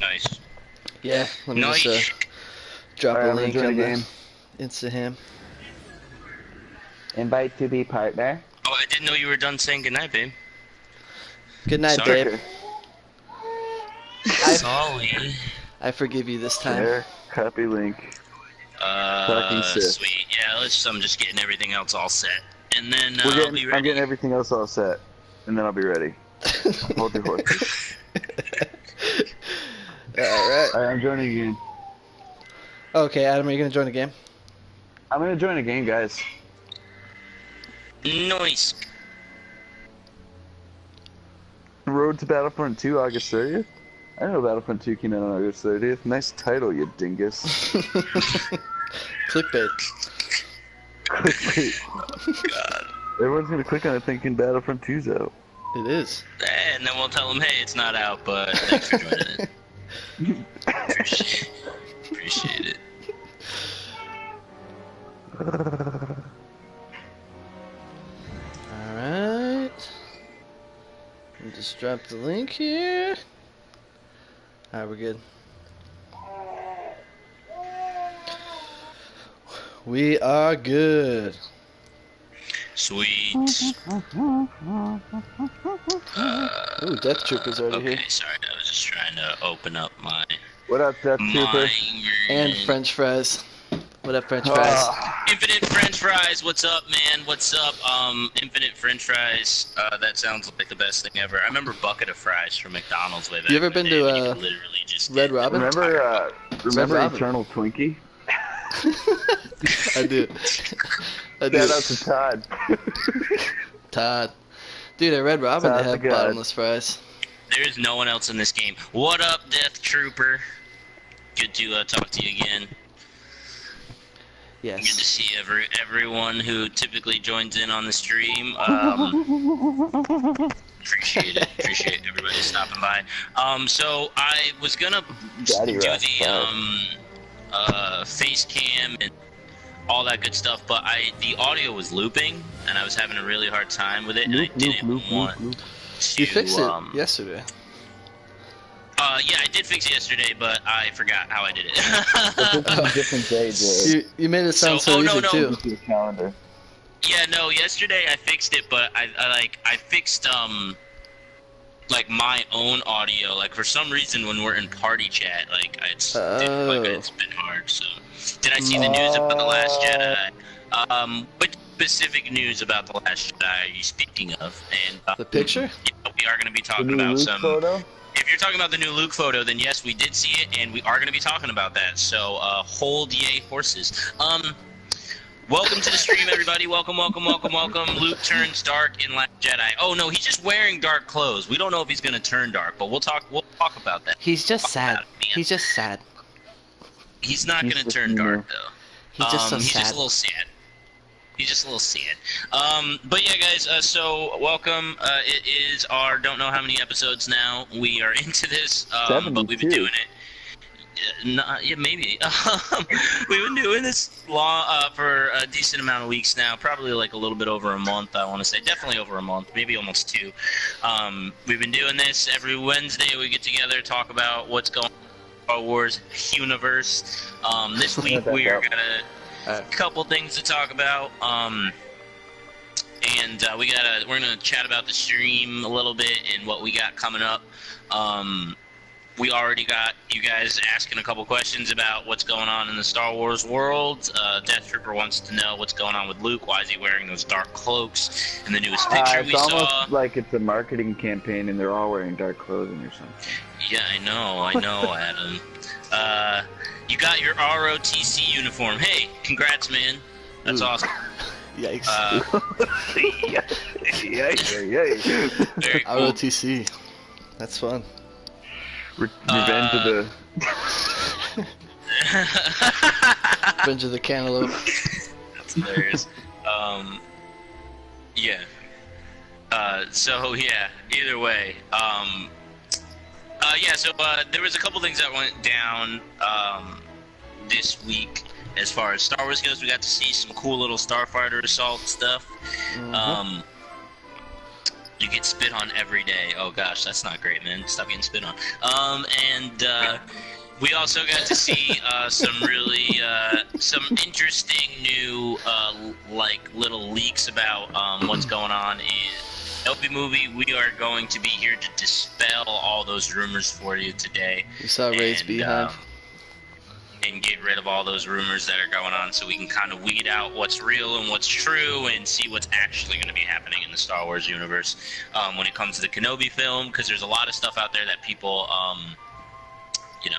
Nice. Yeah, let me Nice. just drop a Alright, I'm link gonna on join the the game. Instaham. Invite to be partner. Oh, I didn't know you were done saying goodnight, babe. Good night, Sorry. babe. Sorry. I forgive you this time. There, copy link. Talking sis. Sweet. Yeah, I'm just getting everything else all set. And then I'm I'll be ready. getting everything else all set, and then I'll be ready. Hold your horses. Alright. Alright, I'm joining again. Okay, Adam, are you gonna join the game? I'm gonna join a game, guys. Nice. Road to Battlefront 2, August 30th? I know Battlefront 2 came out on August 30th. Nice title, you dingus. Clickbait. Clickbait. God. Everyone's gonna click on it thinking Battlefront 2's out. It is. And then we'll tell them, hey, it's not out, but thanks for joining it. Appreciate it. Alright. Let me just drop the link here. Alright, we're good. We are good. Sweet. Ooh, Death Trooper's already Okay, here. sorry, I was just trying to open up my What up, Death Trooper? And French fries. What up, French fries? Infinite French fries, what's up, man? What's up? Infinite French fries. That sounds like the best thing ever. I remember bucket of fries from McDonald's way back. You ever in the been day to, when you could literally just Red Robin? Remember Robin. Eternal Twinkie? I do. I do. Shout out to Todd. Todd. Dude, at Red Robin, Todd they the have God. bottomless fries. There's no one else in this game. What up, Death Trooper? Good to talk to you again. Good to Yes. see everyone who typically joins in on the stream. Appreciate it. Appreciate everybody stopping by. So I was gonna Daddy do Rock, the face cam and all that good stuff, but the audio was looping and I was having a really hard time with it, and I didn't want to. You fixed it yesterday. Yeah, I did fix it yesterday, but I forgot how I did it. It's a different day, Jay. You made it sound so easy, too. Look at your calendar. Yeah, no, yesterday I fixed it, but I fixed like my own audio. Like for some reason when we're in party chat, like it's been hard. So did I see the news about the Last Jedi? What specific news about the Last Jedi are you speaking of? And The picture? yeah, we are going to be The talking new about Luke some. photo? If you're talking about the new Luke photo, then yes, we did see it, and we are going to be talking about that. So hold yay horses. Welcome to the stream, everybody. Welcome, welcome, welcome, welcome. Luke turns dark in Last Jedi. Oh no, he's just wearing dark clothes. We don't know if he's gonna turn dark, but we'll talk about that. He's just sad. about it, man. He's just sad. He's not He's gonna just turn dark though. He's just so he's sad. just a little sad. He's just a little sad. But yeah, guys. So welcome. It is our don't know how many episodes now. We are into this, but we've been 72. doing it. Yeah, maybe. We've been doing this long for a decent amount of weeks now, probably like a little bit over a month. I want to say definitely over a month, maybe almost 2. We've been doing this every Wednesday. We get together, talk about what's going on in the Star Wars universe. This week we are gonna a couple things to talk about. And we're gonna chat about the stream a little bit and what we got coming up. We already got you guys asking a couple questions about what's going on in the Star Wars world. Death Trooper wants to know what's going on with Luke. Why is he wearing those dark cloaks in the newest picture we It's saw? almost like it's a marketing campaign and they're all wearing dark clothing or something. Yeah, I know, Adam. You got your ROTC uniform. Hey, congrats, man. That's awesome. Yikes. Yeah. Very cool. ROTC. That's fun. Revenge of the... Revenge of the Cantaloupe. That's hilarious. Yeah. So yeah. Either way. Yeah. So there was a couple things that went down this week as far as Star Wars goes. We got to see some cool little Starfighter assault stuff. Mm-hmm. You get spit on every day. Oh gosh, that's not great, man. Stop getting spit on. And We also got to see some really some interesting new like little leaks about what's going on in LB movie. We are going to be here to dispel all those rumors for you today. You saw Ray's behind. And get rid of all those rumors that are going on, so we can kind of weed out what's real and what's true, and see what's actually going to be happening in the Star Wars universe when it comes to the Kenobi film. Because there's a lot of stuff out there that people, you know.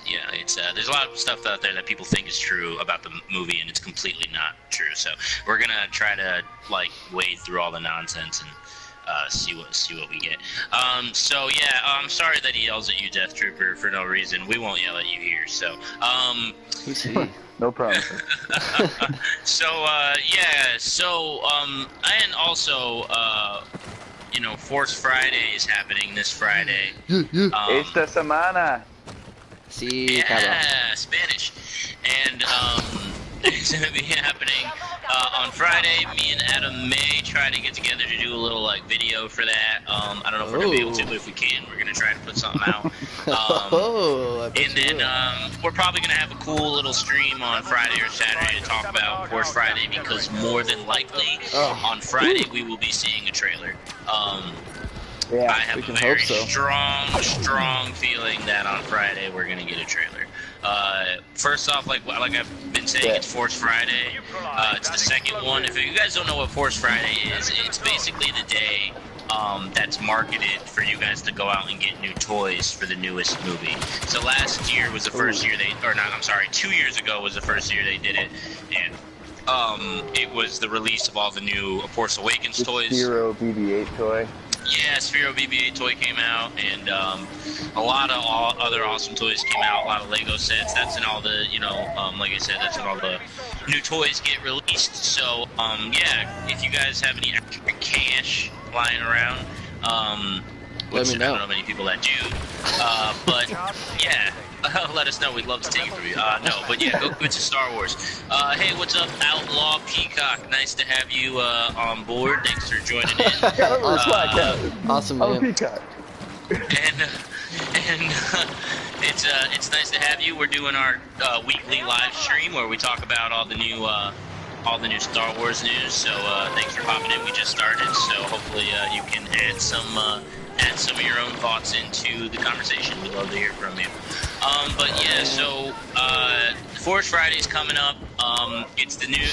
Yeah, it's there's a lot of stuff out there that people think is true about the movie, and it's completely not true. So we're gonna try to like wade through all the nonsense and see what we get. So yeah, I'm sorry that he yells at you, Death Trooper, for no reason. We won't yell at you here. So who's he? No problem. So yeah, so and also you know, Force Friday is happening this Friday. Esta semana. Sí, yeah, cabrón. Spanish. And it's gonna be happening on Friday. Me and Adam may try to get together to do a little like video for that. I don't know if we're gonna be able to, but if we can, we're gonna try to put something out. And then we're probably gonna have a cool little stream on Friday or Saturday to talk about Force Friday, because more than likely on Friday we will be seeing a trailer. Yeah, I have a very strong feeling that on Friday we're gonna get a trailer. First off, like I've been saying, it's Force Friday. It's the second one. If you guys don't know what Force Friday is, it's basically the day that's marketed for you guys to go out and get new toys for the newest movie. So last year was the first year they, or not, I'm sorry, 2 years ago was the first year they did it, and it was the release of all the new Force Awakens toys. Hero BB-8 toy. Yeah, Sphero BB-8 toy came out, and a lot of other awesome toys came out. A lot of Lego sets. That's in all the, you know, like I said, that's when all the new toys get released. So, yeah, if you guys have any extra cash lying around, which I don't know many people that do, but yeah, let us know. We'd love to take it from you. No, but yeah, go to Star Wars. Hey, what's up, Outlaw Peacock? Nice to have you on board. Thanks for joining in. Awesome, man. Peacock. And it's nice to have you. We're doing our weekly live stream where we talk about all the new Star Wars news. So thanks for popping in. We just started, so hopefully you can add some of your own thoughts into the conversation. We'd love to hear from you. But yeah, so Force Friday's coming up. It's the day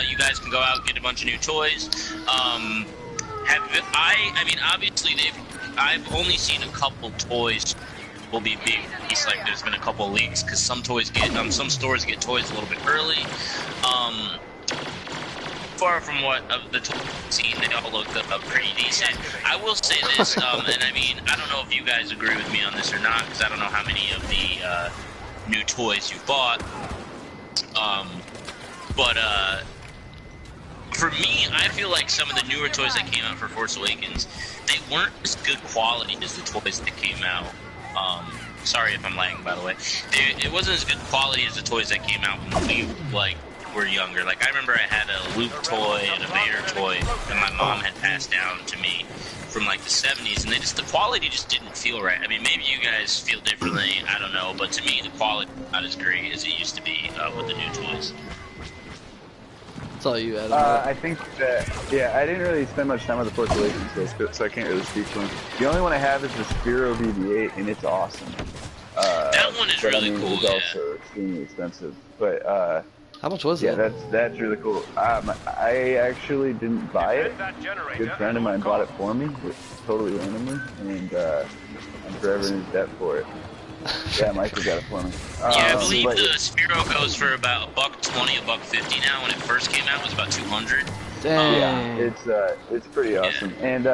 you guys can go out and get a bunch of new toys. I mean, obviously I've only seen a couple toys will be being released. Like, there's been a couple of leaks because some stores get toys a little bit early. Far from what the toys I've seen, they all look pretty decent. I will say this, and I mean, I don't know if you guys agree with me on this or not, because I don't know how many of the new toys you've bought. But for me, I feel like some of the newer toys that came out for Force Awakens, they weren't as good quality as the toys that came out. Sorry if I'm lagging, by the way. It wasn't as good quality as the toys that came out when we were younger. Like, I remember I had a Luke toy and a Vader toy that my mom had passed down to me from like the 70s, and the quality just didn't feel right. I mean, maybe you guys feel differently, I don't know, but to me the quality is not as great as it used to be with the new toys. That's all you, Adam. I think that, yeah, I didn't really spend much time with the Force Awakens toys, so I can't really speak to them. The only one I have is the Sphero BB-8, and it's awesome. That one is really cool, It's also extremely expensive, but how much was yeah, it? that's really cool. I actually didn't buy it. A good friend of mine bought it for me, totally randomly, and I'm forever in his debt for it. Yeah, Michael got it for me. Yeah, I believe the Sphero goes for about $120, $150 now. When it first came out, it was about $200. Dang. Yeah, it's pretty awesome. Yeah. And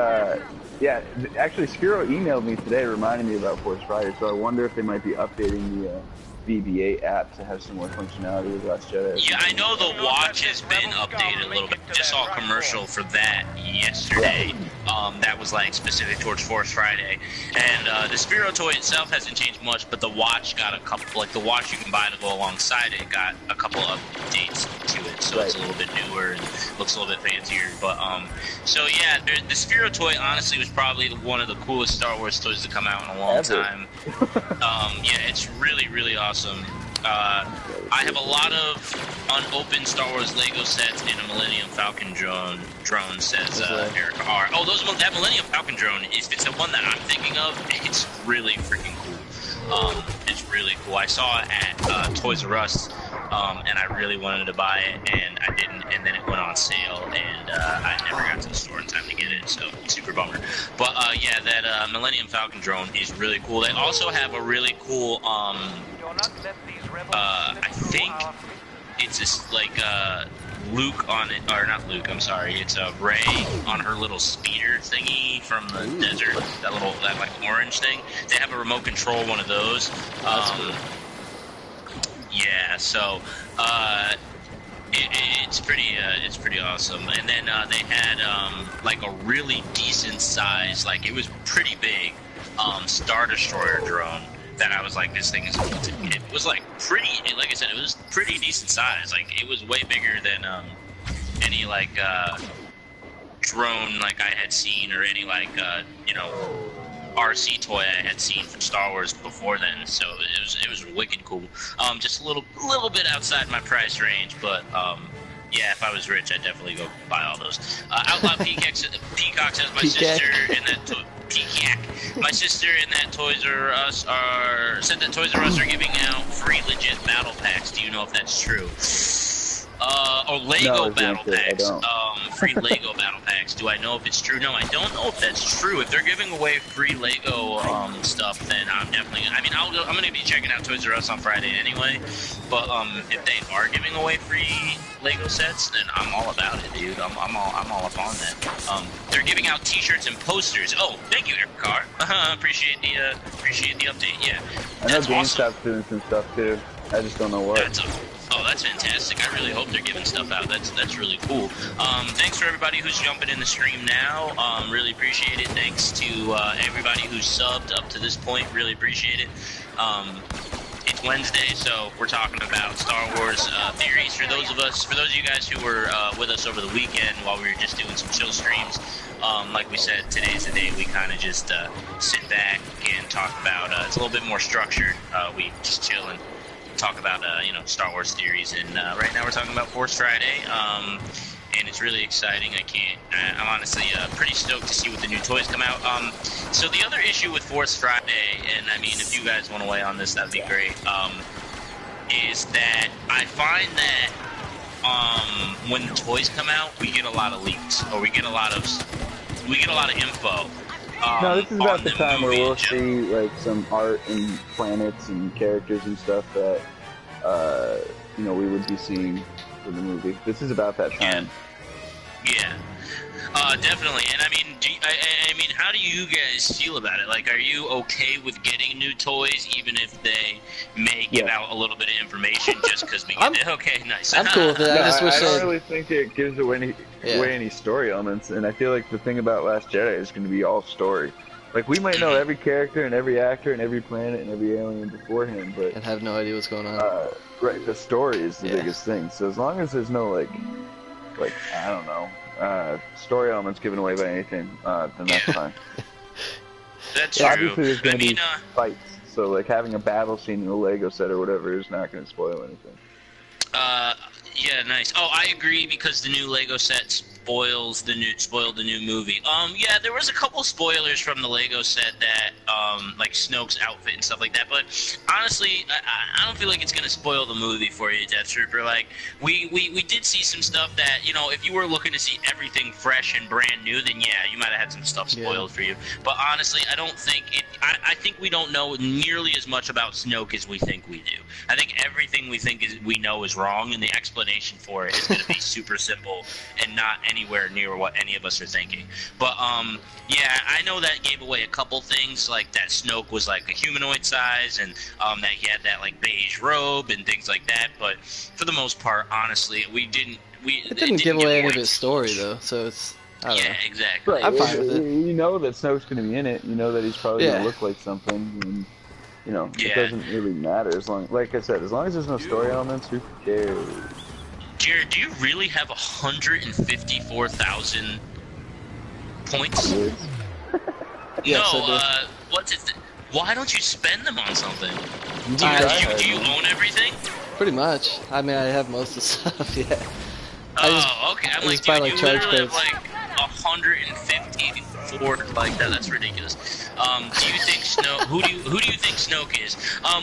yeah, actually, Sphero emailed me today reminding me about Force Friday, so I wonder if they might be updating BB-8 app to have some more functionality with Last Jedi. Yeah, I know the watch has been updated a little bit. Just saw a commercial for that yesterday. That was like specific towards Force Friday, and the Sphero toy itself hasn't changed much, but the watch got a couple. Like the watch you can buy to go alongside it got a couple of updates to it, so it's a little bit newer and looks a little bit fancier. But so yeah, the Sphero toy honestly was probably one of the coolest Star Wars toys to come out in a long time. Yeah, it's really, really awesome. I have a lot of unopened Star Wars Lego sets and a Millennium Falcon drone, says Eric R. Oh, that Millennium Falcon drone, if it's the one that I'm thinking of, it's really freaking cool. It's really cool. I saw it at Toys R Us, and I really wanted to buy it, and I didn't, and then it went on sale, and I never got to the store in time to get it, so super bummer. But yeah, that Millennium Falcon drone is really cool. They also have a really cool, I think it's just like Luke on it, or not Luke, I'm sorry, it's Rey on her little speeder thingy from the desert, that like orange thing. They have a remote control one of those. Yeah, so it's pretty awesome. And then they had like a really decent size, like it was pretty big, Star Destroyer drone. That I was like, this thing is, it was like pretty, like I said, it was pretty decent size. Like it was way bigger than any like drone like I had seen, or any like you know, RC toy I had seen from Star Wars before then. So it was wicked cool. Just a little bit outside my price range, but yeah, if I was rich, I'd definitely go buy all those. Outlaw Peacock says my sister in that Peacock. My sister in that Toys R Us said that Toys R Us are giving out free legit battle packs. Do you know if that's true? Or Lego battle packs. Free Lego battle packs. Do I know if it's true? No, I don't know if that's true. If they're giving away free Lego stuff, then I'm definitely. I mean, I'm gonna be checking out Toys R Us on Friday anyway. But if they are giving away free Lego sets, then I'm all about it, dude. I'm all up on that. They're giving out T-shirts and posters. Oh, thank you, Eric Carr. Appreciate the update. Yeah, I know GameStop's doing some stuff too. I just don't know what. Oh, that's fantastic. I really hope they're giving stuff out. That's really cool. Thanks for everybody who's jumping in the stream now. Really appreciate it. Thanks to everybody who's subbed up to this point. Really appreciate it. It's Wednesday, so we're talking about Star Wars theories. For those of you guys who were with us over the weekend while we were just doing some chill streams, like we said, today's the day we kind of just sit back and talk about. It's a little bit more structured. We just chill and talk about you know, Star Wars theories, and right now we're talking about Force Friday, and it's really exciting. I'm honestly pretty stoked to see what the new toys come out. So the other issue with Force Friday, and I mean, if you guys want to weigh on this, that'd be great, is that I find that when the toys come out, we get a lot of leaks, or we get a lot of info. No, this is about the time where we'll see like some art and planets and characters and stuff that you know, we would be seeing for the movie. This is about that time. Yeah. Definitely. And I mean, I mean, how do you guys feel about it? Like, are you okay with getting new toys, even if they may give out a little bit of information just because we get it? Okay, nice. I'm cool with it. I don't really think it gives away any story elements, and I feel like the thing about Last Jedi is going to be all story. Like, we might know every character and every actor and every planet and every alien beforehand, but... And have no idea what's going on. Right, the story is the biggest thing. So as long as there's no, like, I don't know, story elements given away by anything, then that's fine. That's true. Obviously there's going to be fights, so, like, having a battle scene in a Lego set or whatever is not going to spoil anything. Yeah, nice. Oh, I agree, because the new Lego set spoiled the new movie. Yeah, there was a couple spoilers from the Lego set that, like Snoke's outfit and stuff like that, but honestly, I don't feel like it's gonna spoil the movie for you, Death Trooper. Like, we did see some stuff that, you know, if you were looking to see everything fresh and brand new, then yeah, you might have had some stuff spoiled for you. But honestly, I don't think I think we don't know nearly as much about Snoke as we think we do. I think everything we know is wrong, and the explanation for it is going to be super simple and not anywhere near what any of us are thinking. But yeah, I know that gave away a couple things, like that Snoke was like a humanoid size, and that he had that like beige robe and things like that. But for the most part, honestly, it didn't give away any of his story though, so it's. I don't know. Exactly. Right, I'm fine with it. You know that Snoke's going to be in it. You know that he's probably going to look like something. And, you know, it doesn't really matter as long, like I said, as long as there's no story elements, who cares? Jared, do you really have 154,000 points? Yes, No, what's it? Why don't you spend them on something? Do you own everything? Pretty much. I mean, I have most of the stuff, yeah. Okay. I'm like, dude, you literally have like 154, like that. That's ridiculous. Do you think Snoke? Who do you think Snoke is?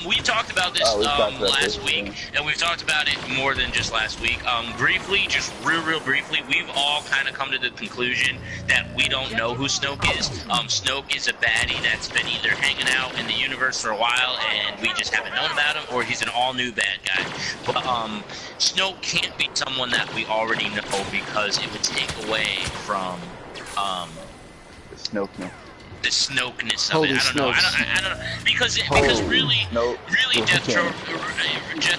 We talked about this last week, and we've talked about it more than just last week. Briefly, just real briefly, we've all kind of come to the conclusion that we don't know who Snoke is. Snoke is a baddie that's been either hanging out in the universe for a while, and we just haven't known about him, or he's an all-new bad guy. But Snoke can't be someone that we already know because it would take away from the Snokeness. The Snokeness of Holy it. I don't know. Because really, Death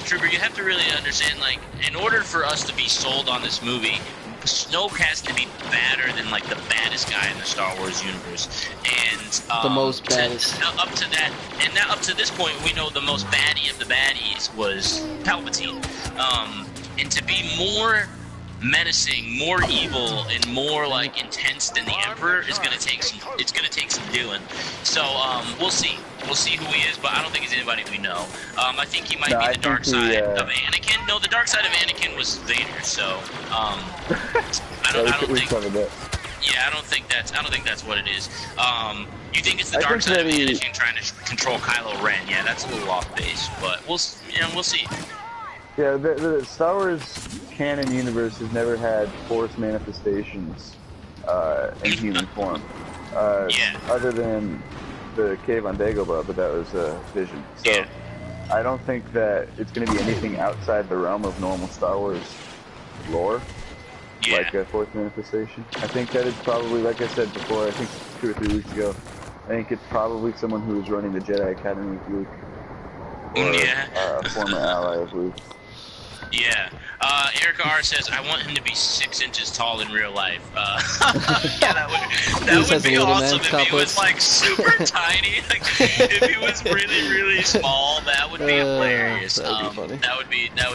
Trooper, you have to really understand, like, in order for us to be sold on this movie, Snoke has to be badder than like the baddest guy in the Star Wars universe, and the most baddest. Up to that, and now up to this point, we know the most baddie of the baddies was Palpatine. And to be more menacing, more evil, and more like intense than the Emperor is gonna take some. It's gonna take some doing. So we'll see. We'll see who he is, but I don't think he's anybody we know. I think he might be the dark side of Anakin. No, the dark side of Anakin was Vader. So I don't think. Yeah, I don't think that's what it is. You think it's the dark side of Anakin trying to control Kylo Ren? Yeah, that's a little off base, but we'll see. Yeah, the Star Wars canon universe has never had Force manifestations in human form. Other than the cave on Dagobah, but that was a vision. So I don't think that it's going to be anything outside the realm of normal Star Wars lore, like a Force manifestation. I think that it's probably, like I said before, I think 2 or 3 weeks ago, I think it's probably someone who was running the Jedi Academy with Luke, or a former ally of Luke. Yeah. Erica R says, I want him to be 6 inches tall in real life. Yeah, that would be awesome if he was like super tiny. Like, if he was really small, that would be hilarious. That would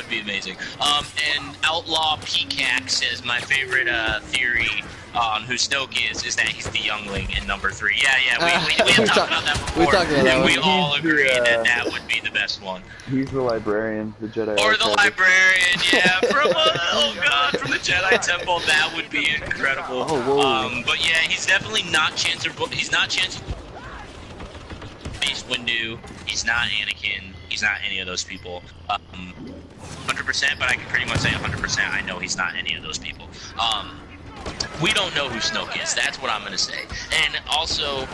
be amazing. And Outlaw PCAC says, my favorite theory on who Snoke is that he's the youngling in number 3. Yeah, we have talked about that before. We all agree that would be the best one. He's the librarian, the Jedi. Or the librarian, yeah, from the Jedi Temple. That would be incredible. But yeah, he's definitely not Chancellor. He's not Chancellor Mace Windu. He's not Anakin. He's not any of those people. 100%, but I can pretty much say 100%. I know he's not any of those people. We don't know who Snoke is. That's what I'm going to say. And also,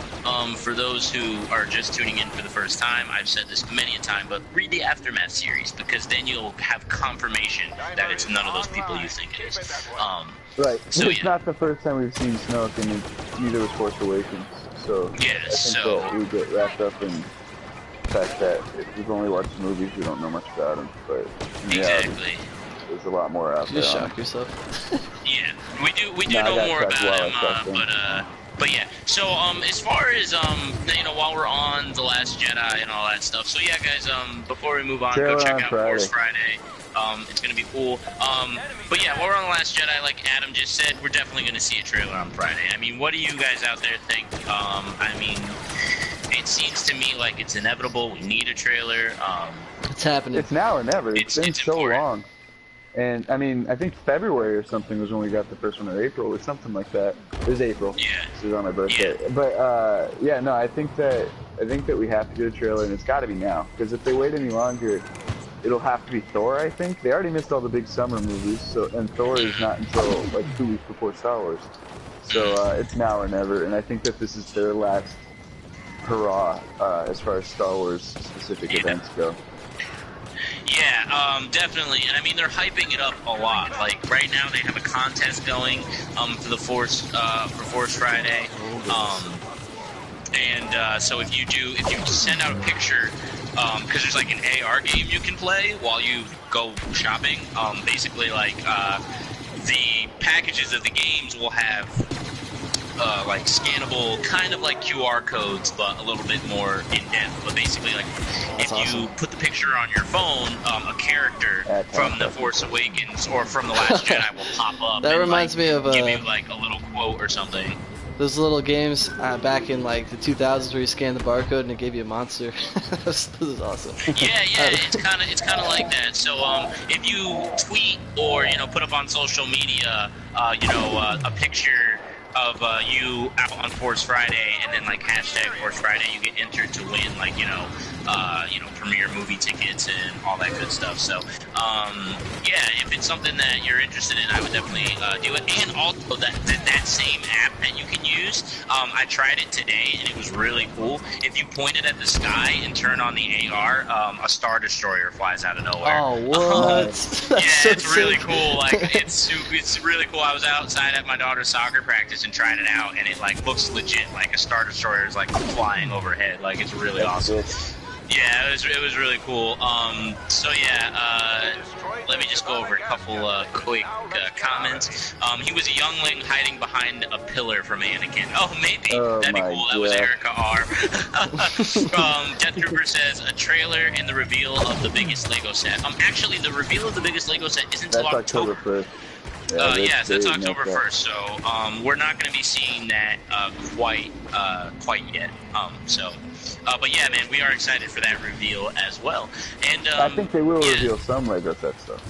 for those who are just tuning in for the first time, I've said this many a time, but read the Aftermath series, because then you'll have confirmation that it's none of those people you think it is. Right. So it's not the first time we've seen Snoke, and neither was Force Awakens. So yeah, I think that we get wrapped up in the fact that if we've only watched the movies, we don't know much about him. But exactly. There's a lot more out there. Just shock yourself. Yeah, we do know more about him, but yeah. So as far as while we're on The Last Jedi and all that stuff, so yeah, guys, before we move on, go check out Force Friday. It's gonna be cool. But yeah, while we're on The Last Jedi, like Adam just said, we're definitely gonna see a trailer on Friday. I mean, what do you guys out there think? I mean, it seems to me like it's inevitable. We need a trailer. It's happening. It's now or never. It's been so important. long. And, I mean, I think February or something was when we got the first one, or April, or something like that. It was April. Yeah. It was on my birthday. Yeah. But, yeah, no, I think that we have to get a trailer, and it's got to be now. Because if they wait any longer, it'll have to be Thor, I think. They already missed all the big summer movies, and Thor is not until, like, 2 weeks before Star Wars. So, it's now or never, and I think that this is their last hurrah as far as Star Wars specific events go. Yeah, definitely, and I mean they're hyping it up a lot. Like right now, they have a contest going for the Force Friday, so if you send out a picture, because there's like an AR game you can play while you go shopping. Basically, like the packages of the games will have like scannable, kind of like QR codes, but a little bit more in depth. But basically, like if you put the picture on your phone, a character from The Force Awakens or from The Last Jedi will pop up. That reminds me of give you like a little quote or something. Those little games back in like the 2000s where you scanned the barcode and it gave you a monster. This is awesome. Yeah, it's kind of like that. So if you tweet or put up on social media, a picture of you out on Force Friday and then like hashtag Force Friday, you get entered to win like premiere movie tickets and all that good stuff. So yeah, if it's something that you're interested in, I would definitely do it. And also that same app that you can use, I tried it today and it was really cool. If you point it at the sky and turn on the AR, a Star Destroyer flies out of nowhere. Oh, what? Yeah, it's really cool. Like it's really cool. I was outside at my daughter's soccer practice and tried it out, and it like looks legit. Like a Star Destroyer is like flying overhead. Like it's really awesome. Yeah, it was really cool. So yeah, let me just go over a couple quick comments. He was a youngling hiding behind a pillar from Anakin. Oh, maybe. That'd be cool. That was Erica R. Death Trooper says, a trailer and the reveal of the biggest Lego set. Actually, the reveal of the biggest Lego set isn't until October 1st. Yes, that's October 1st, so we're not going to be seeing that quite yet. But yeah, man, we are excited for that reveal as well. And I think they will reveal some Lego set stuff.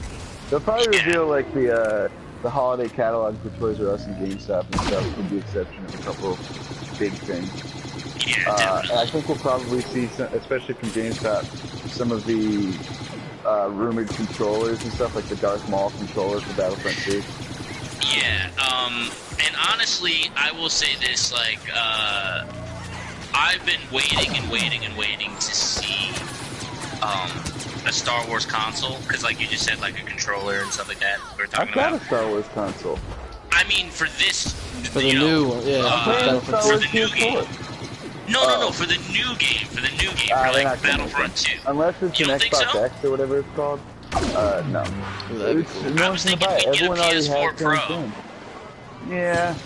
They'll probably reveal like the holiday catalog for Toys R Us and GameStop and stuff, with the exception of a couple big things. Yeah, and I think we'll probably see, especially from GameStop, some of the rumored controllers and stuff, like the Darth Maul controller for Battlefront 2. Yeah, and honestly, I will say this, like, I've been waiting and waiting and waiting to see a Star Wars console, because like you just said, like a controller and stuff like that we were talking about. I've got a Star Wars console. I mean, for this, for the new one, yeah. For the new game. No, for the new game, for like Battlefront 2. Unless it's an Xbox X or whatever it's called. No. I was thinking we'd get a PS4 Pro. Yeah.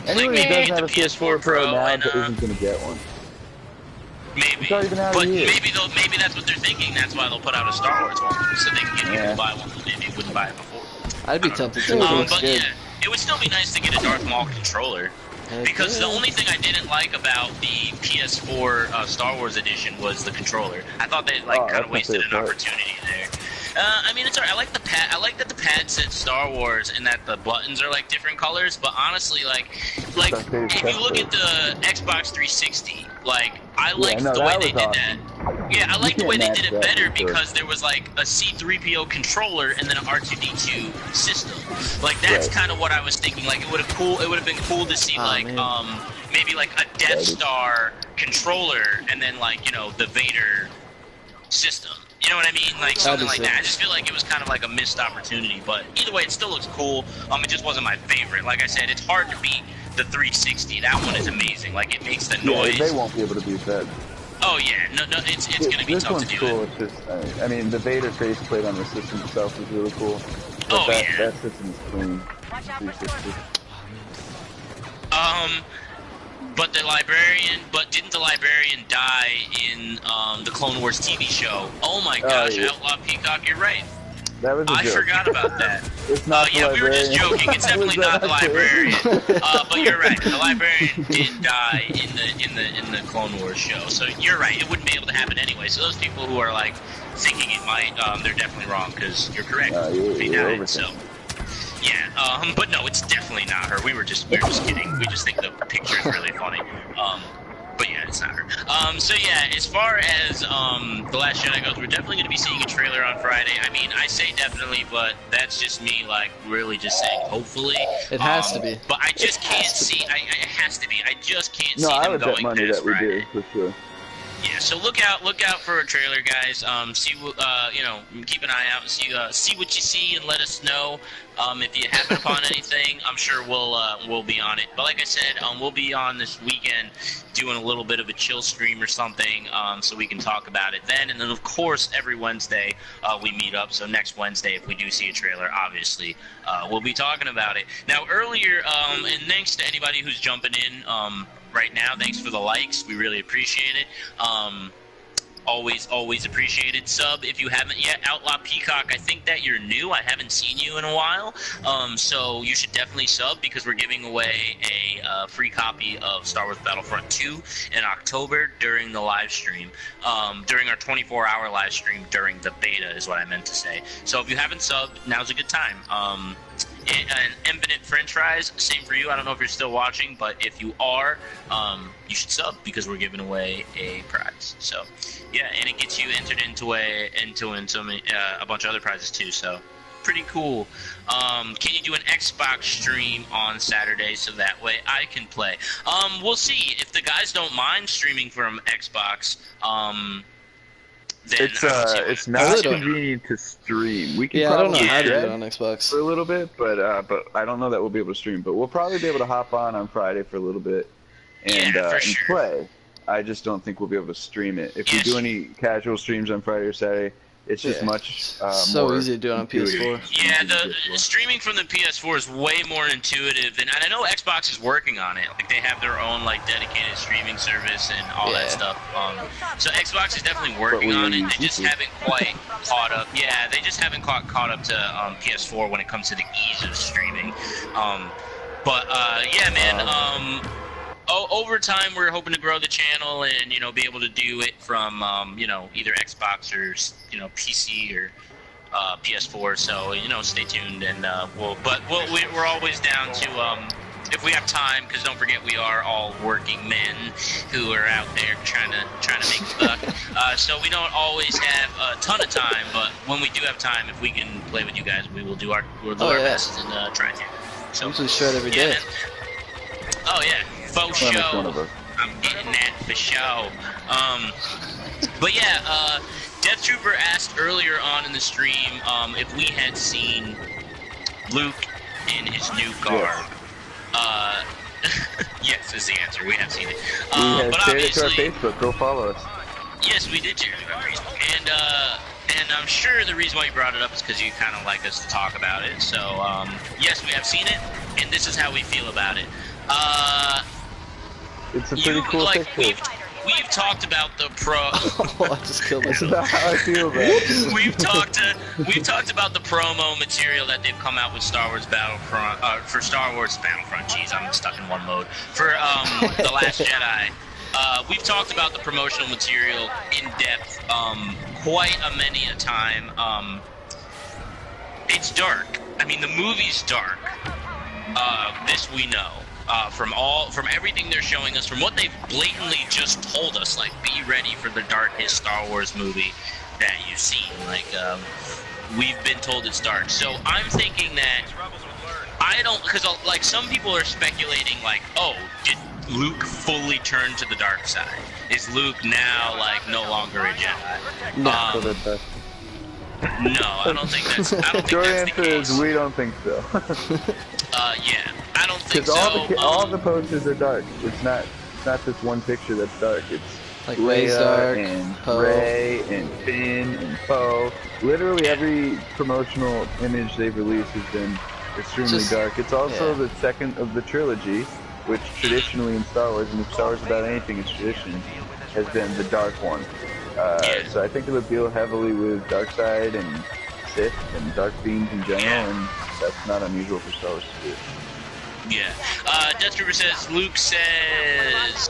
Anyone who doesn't have a PS4 Pro now and isn't gonna get one. Maybe, but maybe that's what they're thinking. That's why they'll put out a Star Wars one, so they can get people to buy one that maybe wouldn't buy it before. I'd be tempted to. But yeah, it would still be nice to get a Darth Maul controller. Because the only thing I didn't like about the PS4 Star Wars edition was the controller. I thought they kind of wasted an opportunity there. I mean, it's alright. I like the pad. I like that the pad said Star Wars and that the buttons are like different colors. But honestly, like if you look at the Xbox 360, like I liked the way they did that. Yeah, I like the way they did it better because there was like a C-3PO controller and then an R2-D2 system. Like that's kind of what I was thinking. Like it would have been cool to see maybe like a Death Star controller and then like the Vader system. You know what I mean? Like something like that. I just feel like it was kind of like a missed opportunity. But either way, it still looks cool. It just wasn't my favorite. Like I said, it's hard to beat the 360. That one is amazing. Like it makes the noise. They won't be able to beat that. Oh yeah, no, it's gonna be tough to do. This one's cool. It's just, I mean, the Vader faceplate on the system itself is really cool. But that system is clean. 360. But didn't the librarian die in the Clone Wars TV show? Oh my gosh, Outlaw Peacock, you're right. That was a joke. Forgot about that. It's not the librarian. We were just joking. It's definitely not the librarian. But you're right. The librarian did die in the Clone Wars show. So you're right. It wouldn't be able to happen anyway. So those people who are like thinking it might, they're definitely wrong because you're correct. They died. So. Yeah, but no, it's definitely not her. We were just kidding. We just think the picture is really funny. But yeah, it's not her. So yeah, as far as The Last Jedi goes, we're definitely going to be seeing a trailer on Friday. I mean, I say definitely, but that's just me, like, really just saying hopefully. It has to be. But I just can't see. It has to be. I just can't see them going money past that we Friday. do, for sure. Yeah, so look out for a trailer, guys. See, you know, keep an eye out and see what you see, and let us know if you happen upon anything. I'm sure we'll be on it. But like I said, we'll be on this weekend doing a little bit of a chill stream or something, so we can talk about it then. And then of course every Wednesday we meet up. So next Wednesday, if we do see a trailer, obviously we'll be talking about it. Now earlier, and thanks to anybody who's jumping in. Right now, thanks for the likes. We really appreciate it. Always appreciated. Sub if you haven't yet. Outlaw Peacock, I think that you're new. I haven't seen you in a while. So you should definitely sub because we're giving away a free copy of Star Wars Battlefront 2 in October during the live stream. During our 24-hour live stream during the beta is what I meant to say. So if you haven't subbed, now's a good time. And Infinite French Fries, same for you. I don't know if you're still watching, but if you are, you should sub because we're giving away a prize. So, yeah, and it gets you entered into a bunch of other prizes too. So, pretty cool. Can you do an Xbox stream on Saturday so that way I can play? We'll see if the guys don't mind streaming from Xbox. Then it's not convenient to stream. We can I don't know probably how to do it on Xbox for a little bit, but I don't know that we'll be able to stream. But we'll probably be able to hop on Friday for a little bit and, and play. I just don't think we'll be able to stream it. If we do any casual streams on Friday or Saturday, it's just much so more easy to do it on PS4. Yeah, the streaming from the PS4 is way more intuitive, and I know Xbox is working on it. Like they have their own like dedicated streaming service and all that stuff. So Xbox is definitely working on it. They just haven't quite caught up. Yeah, they just haven't caught up to PS4 when it comes to the ease of streaming. Yeah, man. Over time, we're hoping to grow the channel and be able to do it from either Xbox or PC or PS4. So stay tuned and we're always down to if we have time, because don't forget we are all working men who are out there trying to make a buck. So we don't always have a ton of time, but when we do have time, if we can play with you guys, we'll do our best and try to. So usually shred every day. Oh yeah. Faux show. I'm getting that for show. But yeah, Death Trooper asked earlier on in the stream if we had seen Luke in his new garb. Yes, is the answer. We have seen it. But shared it to our Facebook. Go follow us. Yes, we did share it to our Facebook. And I'm sure the reason why you brought it up is because you kind of like us to talk about it. So, yes, we have seen it, and this is how we feel about it. It's a pretty cool picture. We've talked about the I just killed myself. That's not how I feel about it. We've talked about the promo material that they've come out with Star Wars Battlefront for Star Wars Battlefront. Jeez, I'm stuck in one mode. For The Last Jedi. We've talked about the promotional material in depth quite many a time. It's dark. I mean, the movie's dark. This we know. From everything they're showing us, from what they've blatantly just told us, like, be ready for the darkest Star Wars movie that you've seen. Like, we've been told it's dark. So I'm thinking that because like some people are speculating, like, oh, did Luke fully turn to the dark side? Is Luke now like no longer a Jedi? No, I don't think that's. I don't think Short that's answer the case. is we don't think so. Yeah, I don't think so. Because all the posters are dark. It's not this one picture that's dark. It's like Leia dark, and Poe. Rey and Finn and Poe. Literally every promotional image they've released has been extremely dark. It's also the second of the trilogy, which traditionally in Star Wars, and if Star Wars is about anything, it's tradition, has been the dark one. So I think it would deal heavily with dark side and Sith and dark beams in general, and that's not unusual for Star Wars to do. Yeah. Death Trooper says Luke says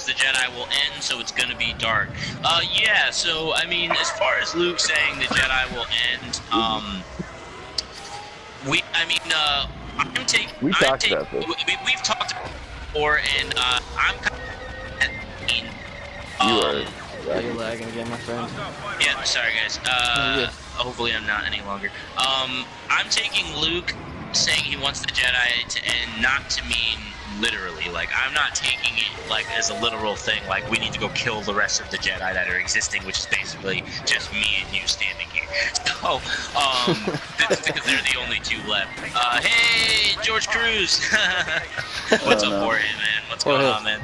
the Jedi will end, so it's gonna be dark. Yeah. So I mean, as far as Luke saying the Jedi will end, we've talked about this before, and I'm kind of you're lagging again, my friend. Yeah, sorry guys. Hopefully I'm not any longer. I'm taking Luke saying he wants the Jedi to end not to mean literally. Like, I'm not taking it like as a literal thing. Like, we need to go kill the rest of the Jedi that are existing, which is basically just me and you standing here. So, because they're the only two left. Hey, George Cruz. What's up, Jorge, man? What's going on, man?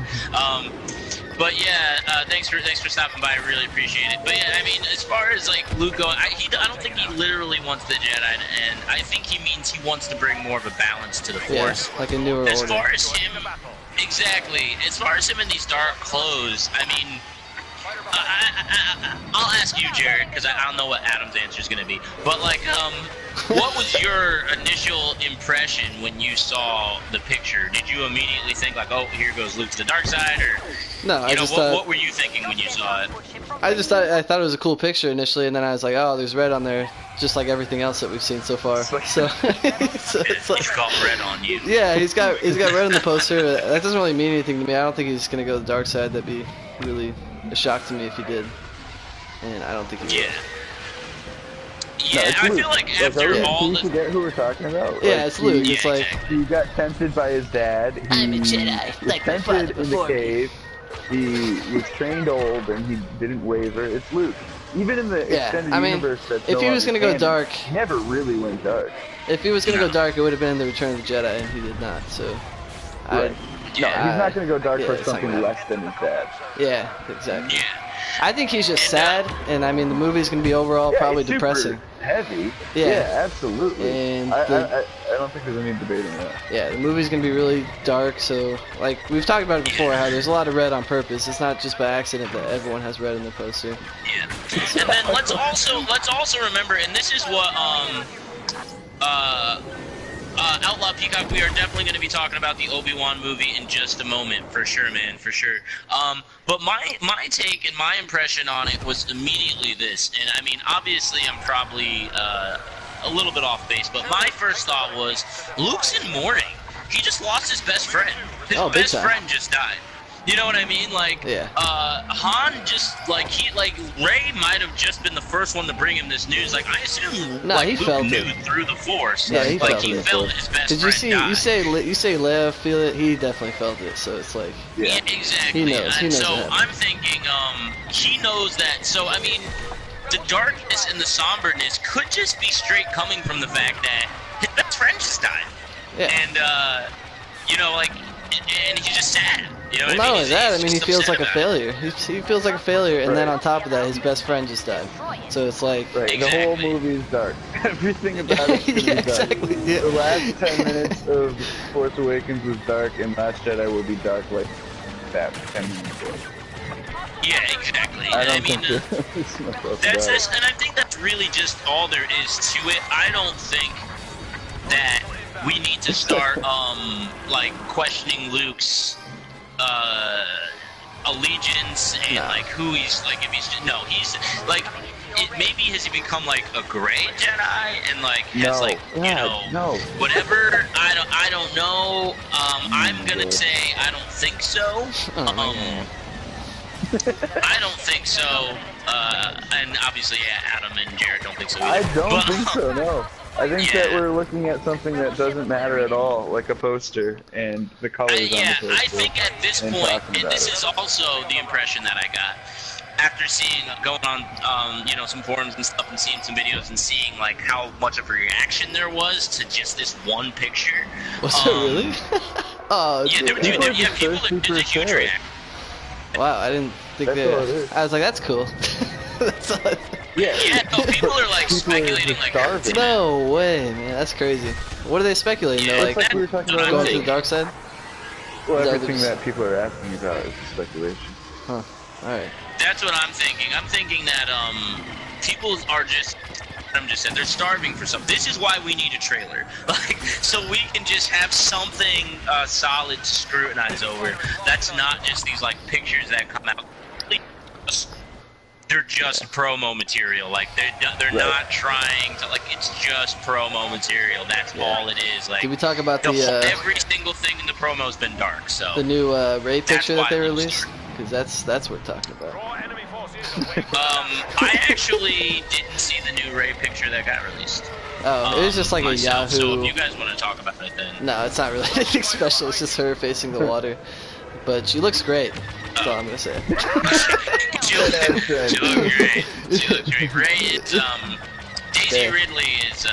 But yeah, thanks for stopping by. I really appreciate it. But yeah, I mean, as far as like Luke going, I don't think he literally wants the Jedi to end. I think he means he wants to bring more of a balance to the Force. Yeah, like a newer order. As far as him, exactly. As far as him in these dark clothes, I mean, I'll ask you, Jared, because I don't know what Adam's answer is going to be. But like, what was your initial impression when you saw the picture? Did you immediately think like, oh, here goes Luke to the dark side, or no? I just what were you thinking when you saw it? I thought it was a cool picture initially, and then I was like, oh, there's red on there, just like everything else that we've seen so far. So, so it's like, he's got red on you. Yeah, he's got red on the poster. But that doesn't really mean anything to me. I don't think he's gonna go to the dark side. That'd be really a shock to me if he did, and I don't think he will. Yeah, I feel like after all the... forget who we're talking about? Yeah, it's Luke. It's like... He got tempted by his dad. I'm a Jedi, like my father before me. Cave. He was trained old, and he didn't waver. It's Luke. Even in the extended universe that's if he was going to go dark... He never really went dark. If he was going to go dark, it would have been in the Return of the Jedi, and he did not, so... Right. No, he's not going to go dark for something less than his dad. Yeah, exactly. Yeah. I think he's just sad, and I mean the movie's gonna be overall probably depressing. Heavy. Yeah, absolutely. And I don't think there's any debating that. Yeah, the movie's gonna be really dark. So like we've talked about it before, how there's a lot of red on purpose. It's not just by accident that everyone has red in the poster. Yeah. And then let's also remember, and this is what Outlaw Peacock, we are definitely going to be talking about the Obi-Wan movie in just a moment, for sure, man, for sure. But my take and my impression on it was immediately this, and I mean, obviously I'm probably a little bit off base, but my first thought was, Luke's in mourning. He just lost his best friend. His best friend just died. You know what I mean? Like, Han just, Rey might have just been the first one to bring him this news. Like, I assume, he Luke felt knew it through the Force. Yeah, he felt his best Did you see, died. you say Leia feel it? He definitely felt it, so it's like... Yeah, exactly. He knows so I'm thinking, he knows that, so, I mean, the darkness and the somberness could just be straight coming from the fact that his best friend just died. Yeah. And, you know, like, and he's just sad. You know not only that, I mean, he feels like a failure. He feels like a failure, and then on top of that, his best friend just died. So it's like... Right, the whole movie is dark. Everything about it is dark. Exactly. Yeah. The last 10 minutes of Force Awakens was dark, and Last Jedi will be dark like that 10 minutes later. Yeah, exactly. I mean, that's this, and I think that's really just all there is to it. I don't think that we need to start, like, questioning Luke's allegiance and like who he's like, if he's he's like, maybe has he become like a gray Jedi and like has whatever. I don't know. I'm gonna say I don't think so. I don't think so. And obviously, Adam and Jared don't think so either. I don't think so. No. I think that we're looking at something that doesn't matter at all, like a poster and the colors on the poster. I think at this point, and this is also the impression that I got after going on, some forums and stuff and seeing some videos and seeing like how much of a reaction there was to just this one picture. Was it really? Oh, yeah, people, there's a huge reaction. Wow, I didn't think that. I was like, that's cool. That's all. Yeah, no, people are like speculating like that. No way, man, that's crazy. What are they speculating though? Like we were talking about going to the dark side? Well, everything that people are asking about is speculation. Huh. Alright. That's what I'm thinking. I'm thinking that people are just they're starving for something. This is why we need a trailer. Like, so we can just have something solid to scrutinize over. That's not just these like pictures that come out. They're just promo material. Like they're not trying to, like, it's just promo material. That's all it is. Like, did we talk about every single thing in the promo has been dark. So the new Rey picture that they released? Because that's what we're talking about. I actually didn't see the new Rey picture that got released. Oh, it was just like myself, a Yahoo. So if you guys want to talk about it, then No, it's not really anything special. It's just her facing the water. But she looks great. That's all I'm gonna say. she looks great. She looks great. Rey is Daisy Ridley is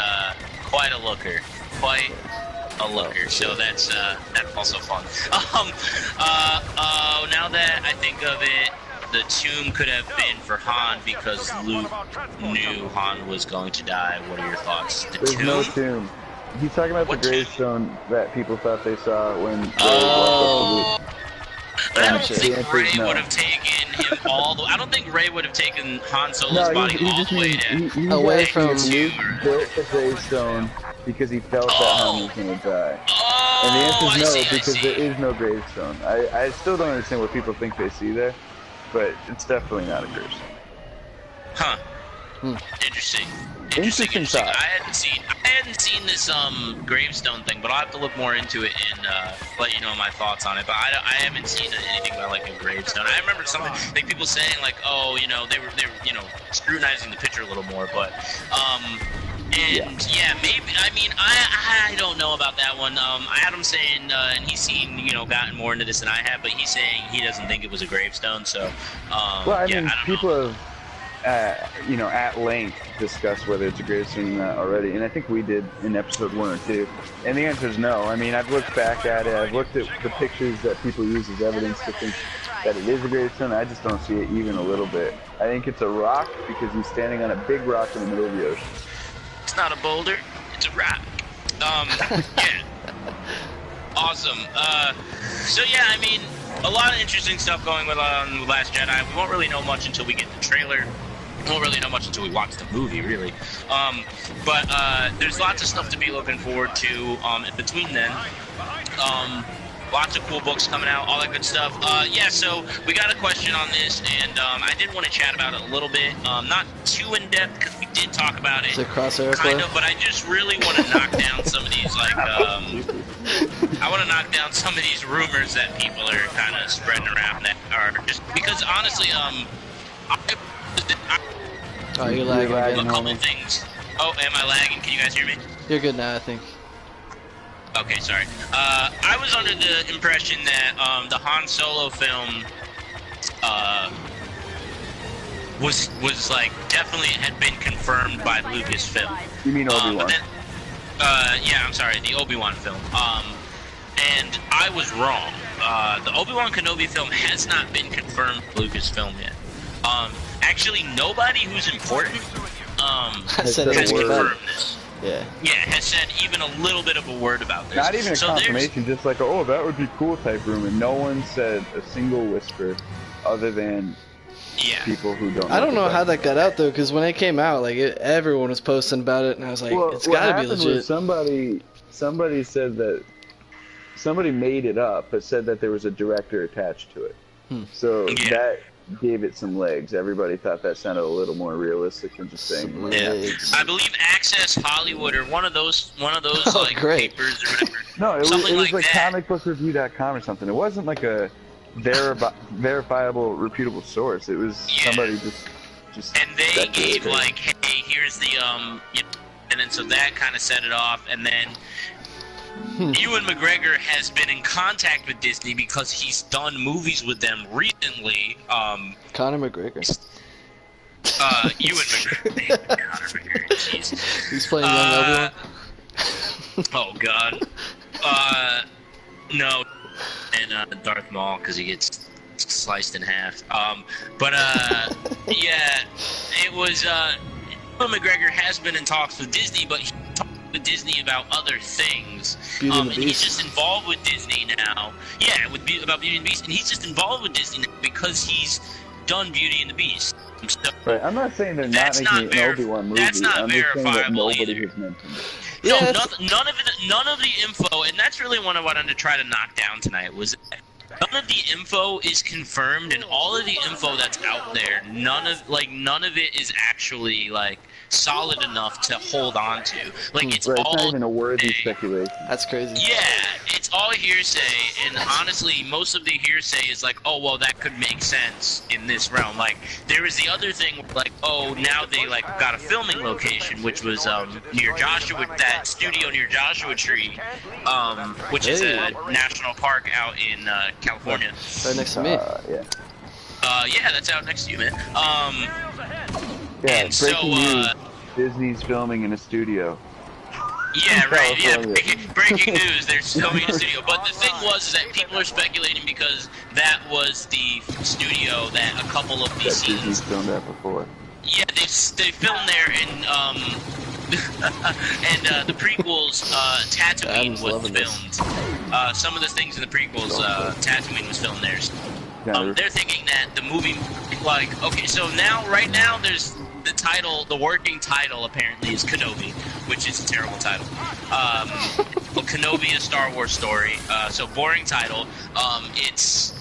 quite a looker. Quite a looker. So that's also fun. Now that I think of it, the tomb could have been for Han because Luke knew Han was going to die. What are your thoughts? There's tomb? no tomb. He's talking about What the tomb? gravestone that people thought they saw when Rey Oh. walked up to Luke. I don't Gotcha. think Rey would have taken him all the. I don't think Rey would have taken Han Solo's body all the way to. Away from Luke built the gravestone because he felt that Han was going to die. Oh, And the answer I is no, see, because there is no gravestone. I still don't understand what people think they see there, but it's definitely not a gravestone. Huh. Interesting. Interesting. thought. I hadn't seen this gravestone thing, but I'll have to look more into it and let you know my thoughts on it. But I haven't seen anything about like a gravestone. I remember something like people saying like, oh, you know, they were scrutinizing the picture a little more, but yeah, maybe. I mean, I don't know about that one. Adam's saying, and he's seen, gotten more into this than I have, but he's saying he doesn't think it was a gravestone. So, well, I mean, I don't people know. have, at length discussed whether it's a gravestone or not already, and I think we did in episode 1 or 2. And the answer is no. I mean, I've looked back at it. I've looked at the pictures that people use as evidence to think that it is a gravestone. I just don't see it even a little bit. I think it's a rock because he's standing on a big rock in the middle of the ocean. It's not a boulder, it's a rock. Yeah. Awesome. So yeah, I mean, a lot of interesting stuff going on Last Jedi. We won't really know much until we get the trailer. We won't really know much until we watch the movie, really. But there's lots of stuff to be looking forward to in between then. Lots of cool books coming out, all that good stuff. Yeah, so we got a question on this, and I did want to chat about it a little bit. Not too in-depth, because we did talk about it. Is it Crosshair? Kind of, but I just really want to knock down some of these, like, I want to knock down some of these rumors that people are kind of spreading around that are just, because honestly, Oh, you're lagging a again. couple things. Oh, am I lagging? Can you guys hear me? You're good now, I think. Okay, sorry. I was under the impression that the Han Solo film was like definitely had been confirmed by Lucasfilm. You mean Obi-Wan? Yeah, I'm sorry, the Obi-Wan film. And I was wrong. The Obi-Wan Kenobi film has not been confirmed by Lucasfilm yet. Actually, nobody who's important has confirmed this. Yeah. Yeah, has said even a little bit of a word about this. Not even a confirmation, just like, oh, that would be cool type rumor. No one said a single whisper other than people who don't know. I don't know how that got out, though, because when it came out, like, everyone was posting about it, and I was like, well, it's gotta be legit. Somebody said that, somebody made it up, but said that there was a director attached to it. So that gave it some legs. Everybody thought that sounded a little more realistic than just saying. I believe Access Hollywood or one of those like great. papers or whatever. No, it was like that. comicbookreview.com or something. It wasn't like a verifiable, reputable source. It was somebody just. And they gave like, hey, here's the and then so that kind of set it off, and then. Ewan McGregor has been in contact with Disney because he's done movies with them recently. Conor McGregor. Ewan McGregor. Conor McGregor. Jeez. He's playing young Obi-Wan. Oh God. No. And Darth Maul because he gets sliced in half. Yeah, it was. Ewan McGregor has been in talks with Disney, but he talked with Disney about other things. And he's just involved with Disney now. Yeah, about Beauty and the Beast, and he's just involved with Disney now because he's done Beauty and the Beast. So, right, I'm not saying they're not making an Obi-Wan movie. That's not I'm just saying that verifiable nobody either. has mentioned it. No, none of the info, and that's really one of what I wanted to try to knock down tonight was none of the info is confirmed, and all of the info that's out there, none of it is actually like solid enough to hold on to. Like it's Right, all it's not even a worthy speculation. That's crazy. yeah, it's all hearsay, and honestly, most of the hearsay is like, oh well, that could make sense in this realm. Like there was the other thing, like oh now they like got a filming location, which was near Joshua, that studio near Joshua Tree, which is a national park out in California. Right next to me. Yeah. Yeah, that's out next to you, man. Yeah, and so, breaking news. Disney's filming in a studio. Yeah, right. Yeah, breaking news. They're filming in a studio. But the thing was is that people are speculating because that was the studio that a couple of these scenes. Disney's filmed that before. Yeah, they filmed there, and and the prequels, Tatooine was filmed. Some of the things in the prequels, Tatooine was filmed there. They're thinking that the movie, like, okay, so right now, there's the title, the working title apparently is Kenobi, which is a terrible title. Kenobi, a Star Wars story, so boring title. It's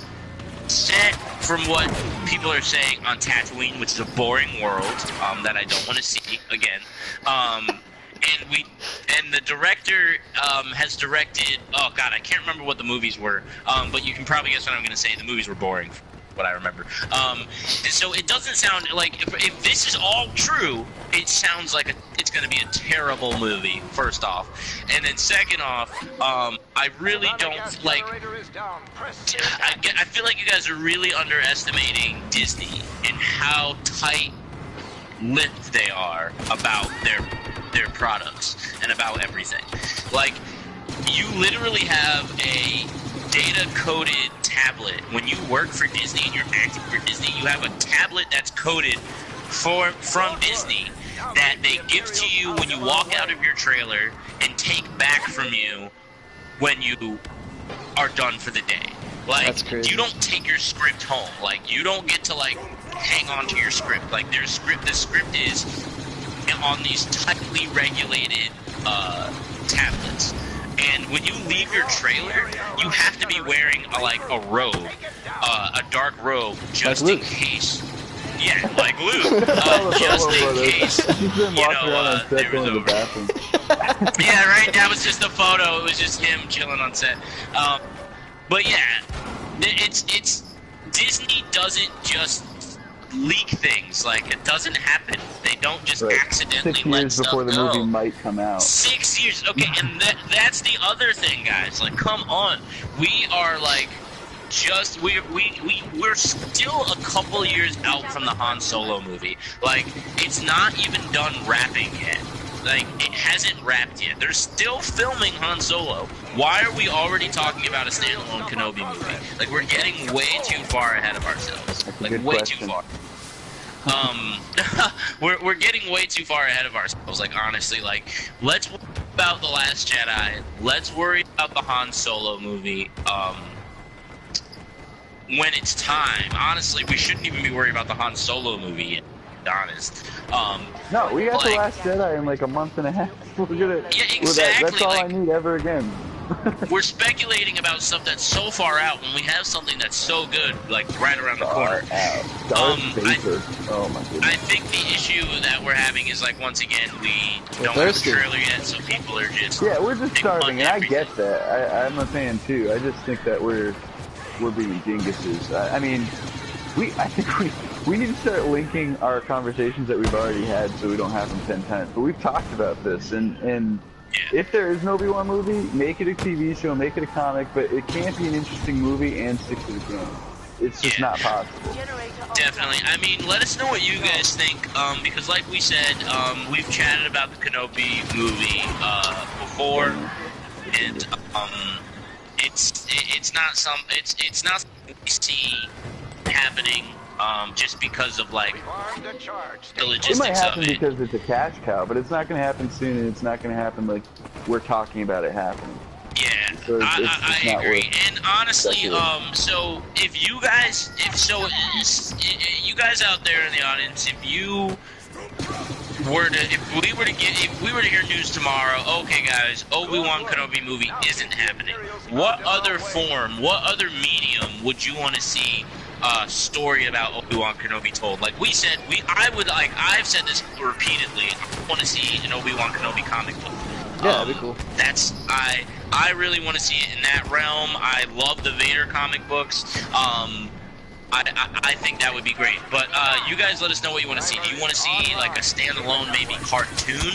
set from what people are saying on Tatooine, which is a boring world that I don't want to see again. And the director has directed. Oh God, I can't remember what the movies were. But you can probably guess what I'm going to say. The movies were boring, what I remember. So it doesn't sound like if this is all true, it sounds like it's going to be a terrible movie. First off, and then second off, I really don't like. I feel like you guys are really underestimating Disney and how tight-lipped they are about their products and about everything. Like, you literally have a data-coded tablet. When you work for Disney and you're acting for Disney, you have a tablet that's coded from Disney that they give to you when you walk out of your trailer and take back from you when you are done for the day. Like, you don't take your script home. Like, you don't get to, like, hang on to your script. Like, the script is on these tightly regulated tablets, and when you leave your trailer, you have to be wearing a robe, a dark robe, just in case. Yeah, like Luke, just in case. There was a. Yeah, right. That was just a photo. It was just him chilling on set. But yeah, it's Disney doesn't just leak things. Like, it doesn't happen. They don't just accidentally let stuff go. 6 years before the movie might come out. 6 years. Okay, and that's the other thing, guys. Like, come on. We are like we're still a couple years out from the Han Solo movie. Like, it's not even done wrapping yet. Like, it hasn't wrapped yet. They're still filming Han Solo. Why are we already talking about a standalone Kenobi movie? Like, we're getting way too far ahead of ourselves. Like, way too far. We're getting way too far ahead of ourselves. Like, honestly, like, let's worry about The Last Jedi. Let's worry about the Han Solo movie. When it's time. Honestly, we shouldn't even be worried about the Han Solo movie yet. Honest. No, we got The Last Jedi in like a month and a half. We're gonna. Yeah, exactly. That's all I need ever again. We're speculating about stuff that's so far out when we have something that's so good, like right around the corner. Oh my goodness. I think the issue that we're having is, like, once again, we don't have a trailer yet, so people are just we're just starving, and I get that. I'm a fan too. I just think that we're being dinguses. I mean, I think we need to start linking our conversations that we've already had so we don't have them 10 times. But we've talked about this, and if there is an Obi-Wan movie, make it a TV show, make it a comic, but it can't be an interesting movie and stick to the game. It's just not possible. Definitely. I mean, let us know what you guys think, because like we said, we've chatted about the Kenobi movie before, and it's not something we see happening. Just because of, like, the logistics of it. It might happen because it's a cash cow, but it's not going to happen soon, and it's not going to happen like we're talking about it happening. Yeah, So I not agree. worth And honestly, speculating. so if you guys, you guys out there in the audience, if we were to hear news tomorrow, okay guys, Obi-Wan Kenobi movie isn't happening. What other form, what other medium would you want to see a story about Obi-Wan Kenobi told? Like we said, I've said this repeatedly, I want to see an Obi-Wan Kenobi comic book. Yeah, that'd be cool. I really want to see it in that realm. I love the Vader comic books. I think that would be great. But you guys let us know what you want to see. Do you want to see like a standalone maybe cartoon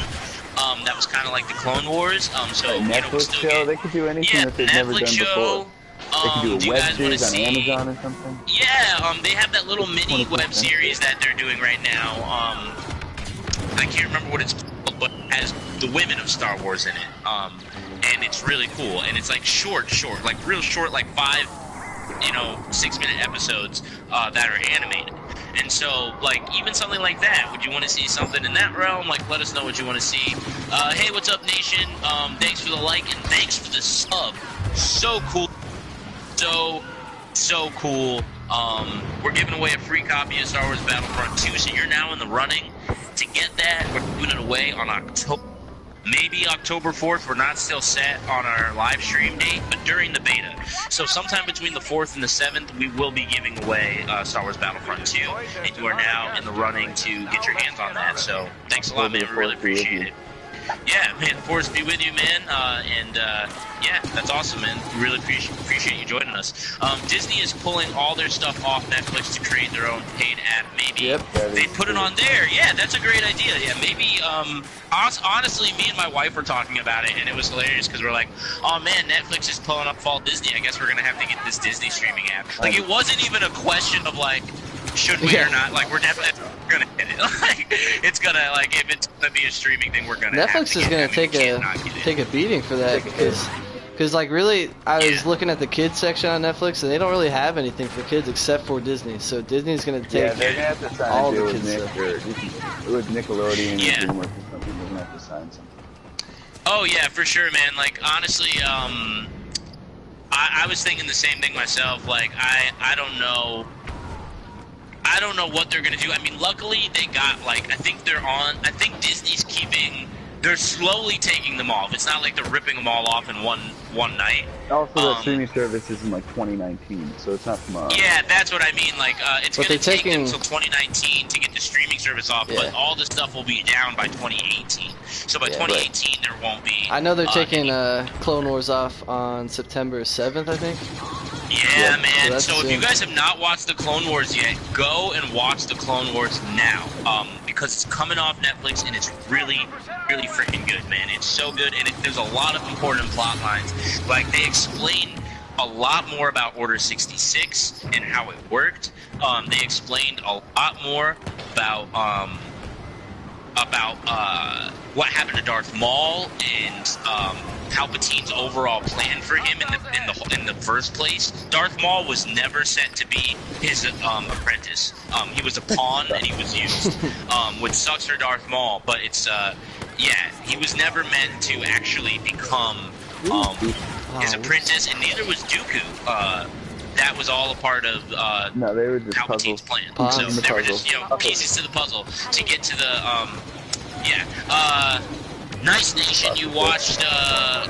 that was kind of like the Clone Wars? So Netflix show. They could do anything that they've never done before. They could do a web series on Amazon or something. Yeah, they have that little mini web series that they're doing right now. I can't remember what it's called, but it has the women of Star Wars in it. And it's really cool. And it's like short, like real short, like 5, 6-minute episodes that are animated. And so, like, even something like that, would you want to see something in that realm? Like, let us know what you want to see. Hey, what's up, nation? Thanks for the like and thanks for the sub. So cool. So cool. We're giving away a free copy of Star Wars Battlefront 2, so you're now in the running to get that. We're giving it away on maybe October 4th. We're not still set on our live stream date, but during the beta. So sometime between the 4th and the 7th, we will be giving away Star Wars Battlefront 2, and you are now in the running to get your hands on that. So thanks a lot, man. We really appreciate it. Yeah, man, the force be with you, man. Yeah, that's awesome, man. We really appreciate you joining us. Disney is pulling all their stuff off Netflix to create their own paid app. Maybe they put it on there. Yeah, that's a great idea. Yeah, maybe. Honestly, me and my wife were talking about it, and it was hilarious because we're like, "Oh man, Netflix is pulling up all Disney. I guess we're gonna have to get this Disney streaming app." Like, it wasn't even a question of like, should we or not. Like, we're definitely gonna hit it. Like, it's gonna, like, if it's gonna be a streaming thing, we're gonna. Netflix is gonna take a beating for that because like really, I was looking at the kids section on Netflix and they don't really have anything for kids except for Disney. So Disney's gonna take they're gonna have to sign all a deal the kids with Nickelodeon or DreamWorks or something. They're gonna have to sign something. Oh yeah, for sure, man. Like, honestly, I was thinking the same thing myself. Like, I don't know what they're gonna do. I mean, luckily they got, like, I think Disney's they're slowly taking them off. It's not like they're ripping them all off in one night. Also, that streaming service is in like 2019, so it's not tomorrow. Yeah, that's what I mean. Like, it's gonna take them until 2019 to get the streaming service off, but all the stuff will be down by 2018. So by 2018, there won't be. I know they're taking Clone Wars off on September 7th, I think. Yeah, man. So if you guys have not watched the Clone Wars yet, go and watch the Clone Wars now, because it's coming off Netflix and it's really, really freaking good, man. It's so good, and there's a lot of important plot lines. Like, they explain a lot more about Order 66 and how it worked. They explained a lot more about what happened to Darth Maul and Palpatine's overall plan for him in the first place. Darth Maul was never set to be his apprentice. He was a pawn and he was used, which sucks for Darth Maul. But it's he was never meant to actually become his apprentice, and neither was Dooku. That was all a part of no, they were just Palpatine's plan. So they were just pieces to the puzzle to get to the Nice Nation, you watched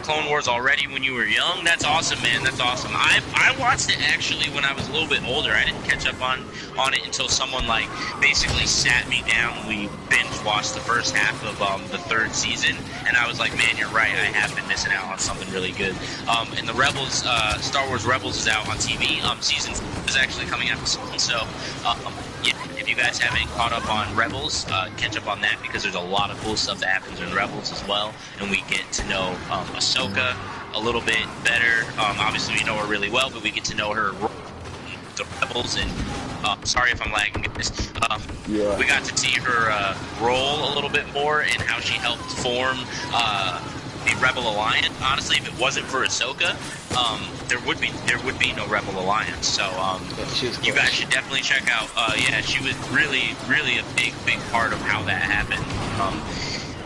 Clone Wars already when you were young? That's awesome, man. That's awesome. I watched it actually when I was a little bit older. I didn't catch up on it until someone, like, basically sat me down. We binge watched the first half of the 3rd season, and I was like, man, you're right. I have been missing out on something really good. And the Rebels, Star Wars Rebels is out on TV. Season 4 is actually coming out soon, so yeah, if you guys haven't caught up on Rebels, catch up on that, because there's a lot of cool stuff that happens in Rebels as well, and we get to know Ahsoka a little bit better. Obviously, we know her really well, but we get to know her the Rebels, and sorry if I'm lagging this. We got to see her role a little bit more and how she helped form the Rebel Alliance. Honestly, if it wasn't for Ahsoka, there would be no Rebel Alliance. So you guys should definitely check out. Yeah, she was really a big part of how that happened.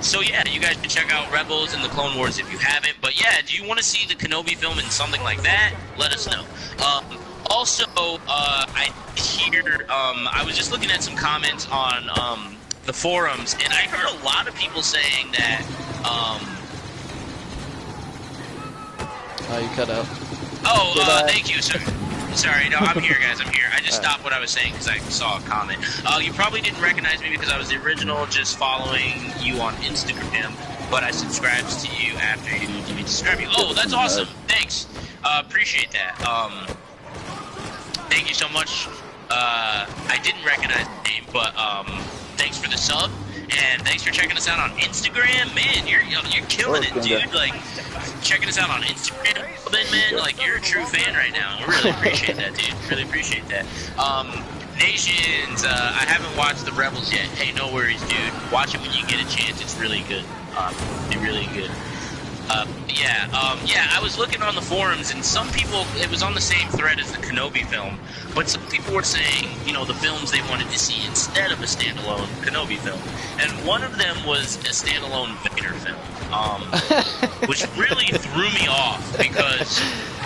So yeah, you guys should check out Rebels and the Clone Wars if you haven't. But yeah, do you want to see the Kenobi film and something like that? Let us know. Also, I hear I was just looking at some comments on the forums, and I heard a lot of people saying that. Oh, you cut out. Oh, thank you, sir. Sorry, no, I'm here, guys. I'm here. I just stopped what I was saying because I saw a comment. You probably didn't recognize me because I was the original, just following you on Instagram, but I subscribed to you after you let me subscribe you. Oh, that's awesome. Thanks. Appreciate that. Thank you so much. I didn't recognize the name, but thanks for the sub, and thanks for checking us out on Instagram. Man, you're killing it, dude. Like, checking us out on Instagram, then, man, like, you're a true fan right now. I really appreciate that, dude. Really appreciate that. Nations, I haven't watched the Rebels yet. Hey, no worries, dude. Watch it when you get a chance. It's really good. It's really good. Yeah, I was looking on the forums, and some people, it was on the same thread as the Kenobi film, but some people were saying, you know, the films they wanted to see instead of a standalone Kenobi film. And one of them was a standalone Vader film, which really threw me off, because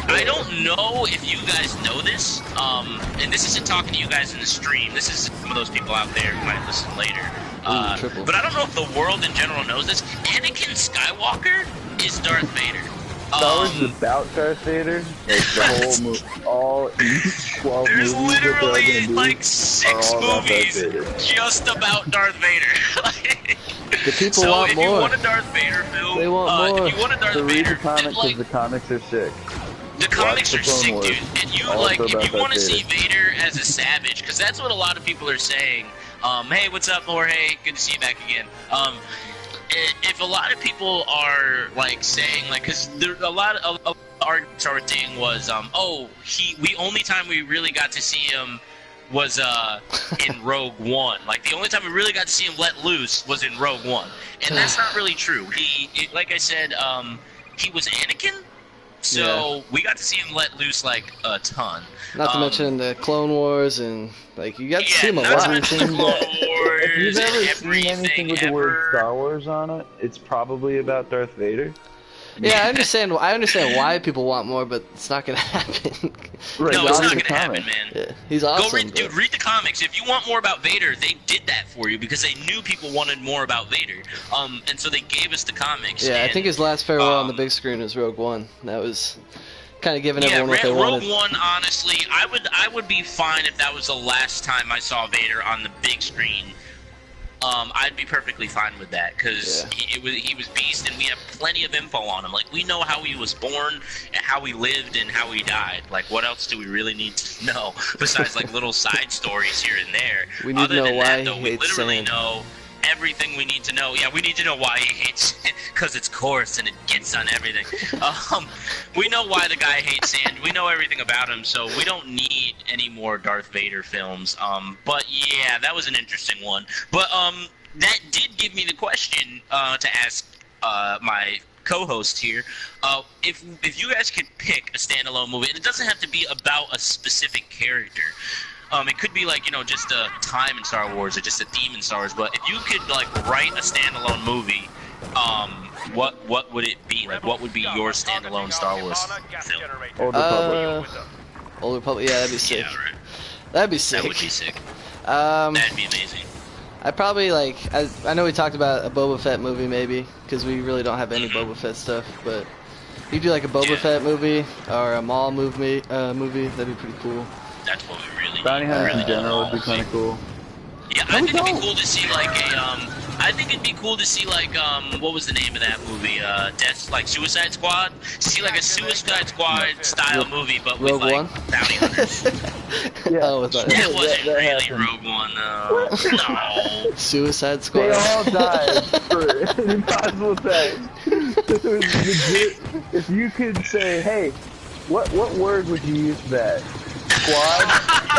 I don't know if you guys know this, and this isn't talking to you guys in the stream, this is some of those people out there who might listen later. But I don't know if the world in general knows this. Anakin Skywalker is Darth Vader. Star Wars is about Darth Vader. Like the whole movie, all 12 there's movies literally like 6 movies just about Darth Vader. The people so want if more. you want a Darth Vader film, They want more. if you want a Darth So read Vader, the comics, like, because the comics are sick. the comics Watch are the Clone sick, Wars. dude. And you Also like, if about you want to Darth see Vader as a savage, because that's what a lot of people are saying. Hey, what's up, Jorge? Good to see you back again. If a lot of people are like saying, like, because there a lot of arguments are saying was, the only time we really got to see him was in Rogue One. Like, the only time we really got to see him let loose was in Rogue One, and that's not really true. Like I said, he was Anakin. So we got to see him let loose like a ton. Not to mention the Clone Wars, and like you got to see him a not lot. to mention the Clone Wars. If you've ever seen everything anything with the word Star Wars on it, it's probably about Darth Vader. Yeah, I understand. I understand why people want more, but it's not gonna happen. Right, No, read it's not the gonna happen, comics. man. Yeah, he's awesome. Go read, dude. Read the comics. If you want more about Vader, they did that for you because they knew people wanted more about Vader. And so they gave us the comics. Yeah, and, I think his last farewell on the big screen was Rogue One. That was kind of giving everyone what they wanted. Rogue One, honestly, I would be fine if that was the last time I saw Vader on the big screen. I'd be perfectly fine with that because he was beast, and we have plenty of info on him. Like, we know how he was born, and how he lived, and how he died. Like, what else do we really need to know besides like little side stories here and there? We need to know why he we hates literally sand. know everything we need to know. Yeah, we need to know why he hates sand, because it's coarse and it gets on everything. We know why the guy hates sand. We know everything about him, so we don't need any more Darth Vader films. But yeah, that was an interesting one. But that did give me the question to ask my co-host here. If you guys could pick a standalone movie, and it doesn't have to be about a specific character. It could be like, you know, just a time in Star Wars or just a theme in Star Wars. But if you could like write a standalone movie, what would it be? Like, what would be your standalone Star Wars film? Old Republic. Old Republic. Yeah, that'd be sick. Yeah, right. That'd be sick. That would be sick. That'd be amazing. I probably like. I know we talked about a Boba Fett movie maybe because we really don't have any Boba Fett stuff, but you do like a Boba Fett movie or a Maul movie. That'd be pretty cool. That's what we really Bounty need. Hunters Really in general would be kind of cool. Yeah, I think it'd be cool to see like a I think it'd be cool to see like what was the name of that movie? Suicide Squad. See like a Suicide Squad style movie, but with Rogue like One? bounty hunters. Oh, it's like That wasn't that really happened. Rogue One though. No. Suicide Squad. They all died for an impossible thing. It was legit. If you could say, hey, what word would you use for that? Squad?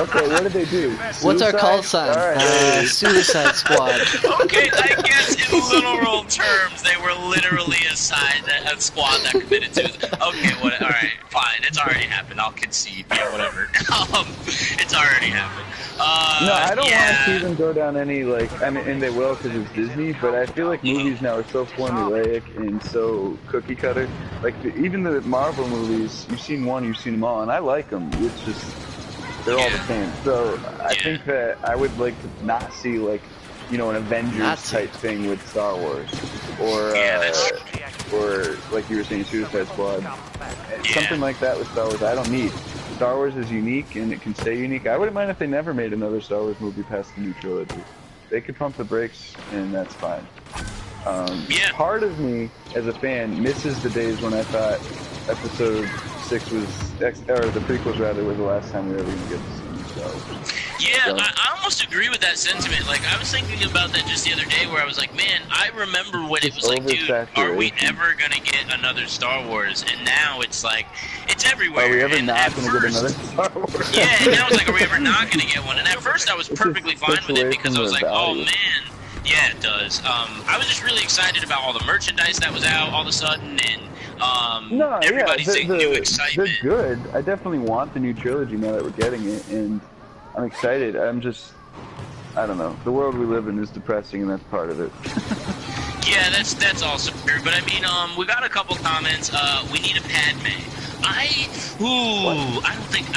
Okay, what did they do? What's our Suicide? call sign? Alright. Suicide Squad. Okay, I guess in literal terms, they were literally a squad that committed suicide. Okay, alright, fine, it's already happened, I'll concede, yeah, whatever. It's already happened. No, I don't want to Yeah. see them go down any, like, I mean, and they will because it's Disney, but I feel like movies now are so formulaic and so cookie cutter. Like, even the Marvel movies, you've seen one, you've seen them all, and I like them. It's just, they're all the same. So I think that I would like to not see, like, you know, an Avengers type thing with Star Wars, or like you were saying, Suicide Squad, something like that with Star Wars. I don't need. Star Wars is unique and it can stay unique. I wouldn't mind if they never made another Star Wars movie past the new trilogy. They could pump the brakes and that's fine. Part of me, as a fan, misses the days when I thought Episode 6 was, or the prequels rather, was the last time we were ever going to get to see new Star Wars. Yeah, so. I almost agree with that sentiment. Like, I was thinking about that just the other day where I was like, man, I remember when it was like, dude, are we ever going to get another Star Wars? And now it's like, it's everywhere. Are we ever not going to get another Star Wars? Yeah, and now it's like, are we ever not going to get one? And at first I was perfectly fine with it because I was like, oh man. Yeah, it does. I was just really excited about all the merchandise that was out all of a sudden, and everybody's taking new excitement. They're good. I definitely want the new trilogy now that we're getting it, and I'm excited. I'm just, I don't know. The world we live in is depressing, and that's part of it. Yeah, that's also true. But I mean, we got a couple comments. We need a Padme. I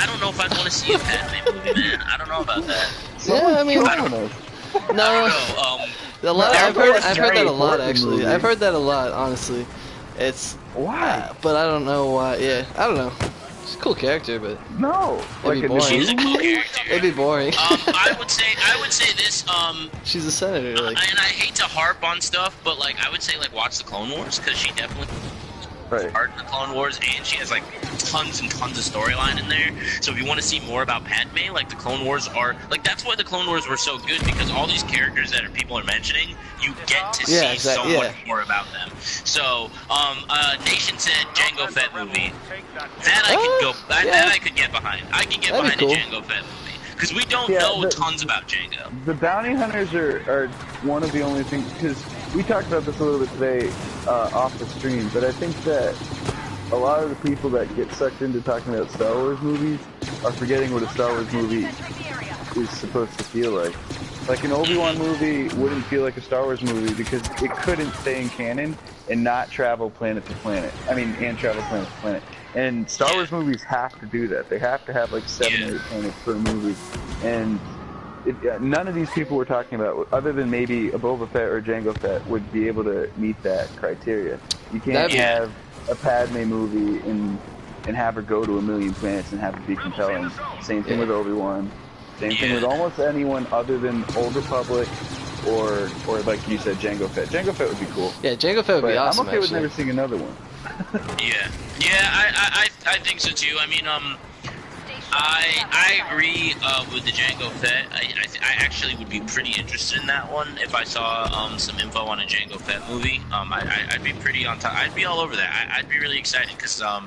don't know if I'd want to see a Padme movie, man. I don't know about that. Yeah, I mean, I don't know. No, I've heard that a lot actually. I've heard that a lot, honestly. It's why, but I don't know why. Yeah, I don't know. She's a cool character, but no, it'd be boring. She's a cool character. It'd be boring. I would say this. She's a senator. Like. And I hate to harp on stuff, but like I would say like watch the Clone Wars because she definitely. Part in the Clone Wars, and she has like tons and tons of storyline in there. So if you want to see more about Padme, like the Clone Wars are like that's why the Clone Wars were so good because all these characters that people are mentioning, you get to see so much more about them. So Nation said Jango Fett movie. That I could go. That I could get behind. I could get behind a Jango Fett movie because we don't know tons about Jango. The bounty hunters are one of the only things because. We talked about this a little bit today off the stream, but I think that a lot of the people that get sucked into talking about Star Wars movies are forgetting what a Star Wars movie is supposed to feel like. Like an Obi-Wan movie wouldn't feel like a Star Wars movie because it couldn't stay in canon and not travel planet to planet. I mean, and travel planet to planet. And Star Wars movies have to do that. They have to have like 7 or 8 planets per movie. And none of these people we're talking about, other than maybe a Boba Fett or Jango Fett, would be able to meet that criteria. You can't have a Padme movie and have her go to 1 million planets and have it be compelling. Same thing with Obi-Wan. Same thing with almost anyone other than Old Republic or like you said, Jango Fett. Jango Fett would be cool. Yeah, Jango Fett would be awesome. I'm okay with never seeing another one. I think so too. I mean, I agree with the Jango Fett. I actually would be pretty interested in that one if I saw some info on a Jango Fett movie. I'd be pretty on top. I'd be all over that. I'd be really excited because I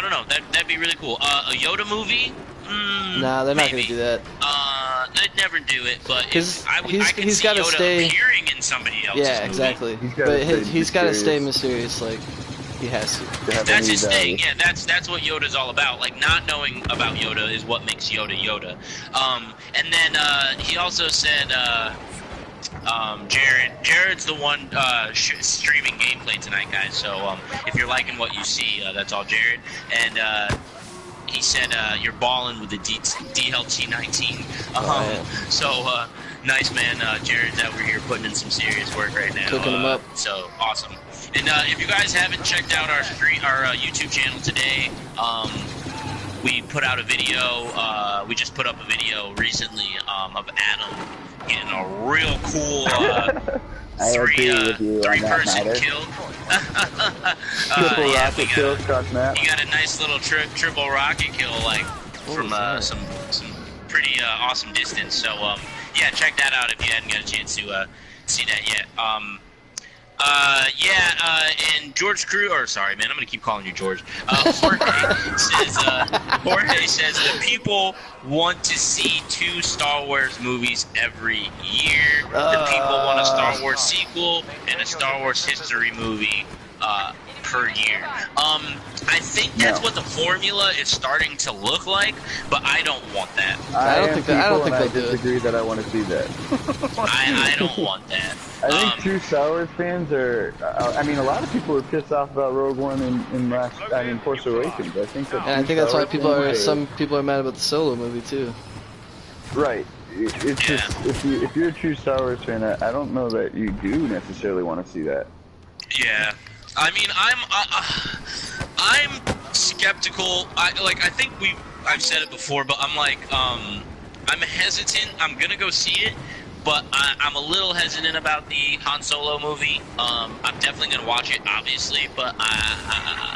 don't know. That'd be really cool. A Yoda movie? Nah, they're not gonna do that. They'd never do it. But he's got to stay appearing in somebody else's movie. Exactly. He's got to stay mysterious. Like. He has to. That's his thing. Yeah, that's what Yoda's all about. Like not knowing about Yoda is what makes Yoda Yoda. And then he also said Jared's the one streaming gameplay tonight, guys. So if you're liking what you see, that's all Jared. And he said you're balling with the DLT 19. So nice, man. Jared's over here putting in some serious work right now. Cooking them up. So awesome. And if you guys haven't checked out our YouTube channel today, we put out a video. We just put up a video recently of Adam getting a real cool three-person kill. Triple rocket kill, you got a nice little triple rocket kill, like from some pretty awesome distance. So yeah, check that out if you hadn't got a chance to see that yet. And George sorry, man, I'm gonna keep calling you George. Jorge says the people want to see 2 Star Wars movies every year. The people want a Star Wars sequel and a Star Wars history movie per year. I think that's what the formula is starting to look like, but I don't want that. I don't think I they'll do it. disagree that I want to see that. I don't want that. I think true Star Wars fans are. I mean, a lot of people are pissed off about Rogue One in Force Awakens. I think that. And I think that's why some people are mad about the Solo movie too. Right. It's just if you're a true Star Wars fan, I don't know that you do necessarily want to see that. Yeah. I mean, I'm skeptical. I think I've said it before, but I'm like, I'm hesitant. I'm gonna go see it, but I'm a little hesitant about the Han Solo movie. I'm definitely gonna watch it, obviously, but I'm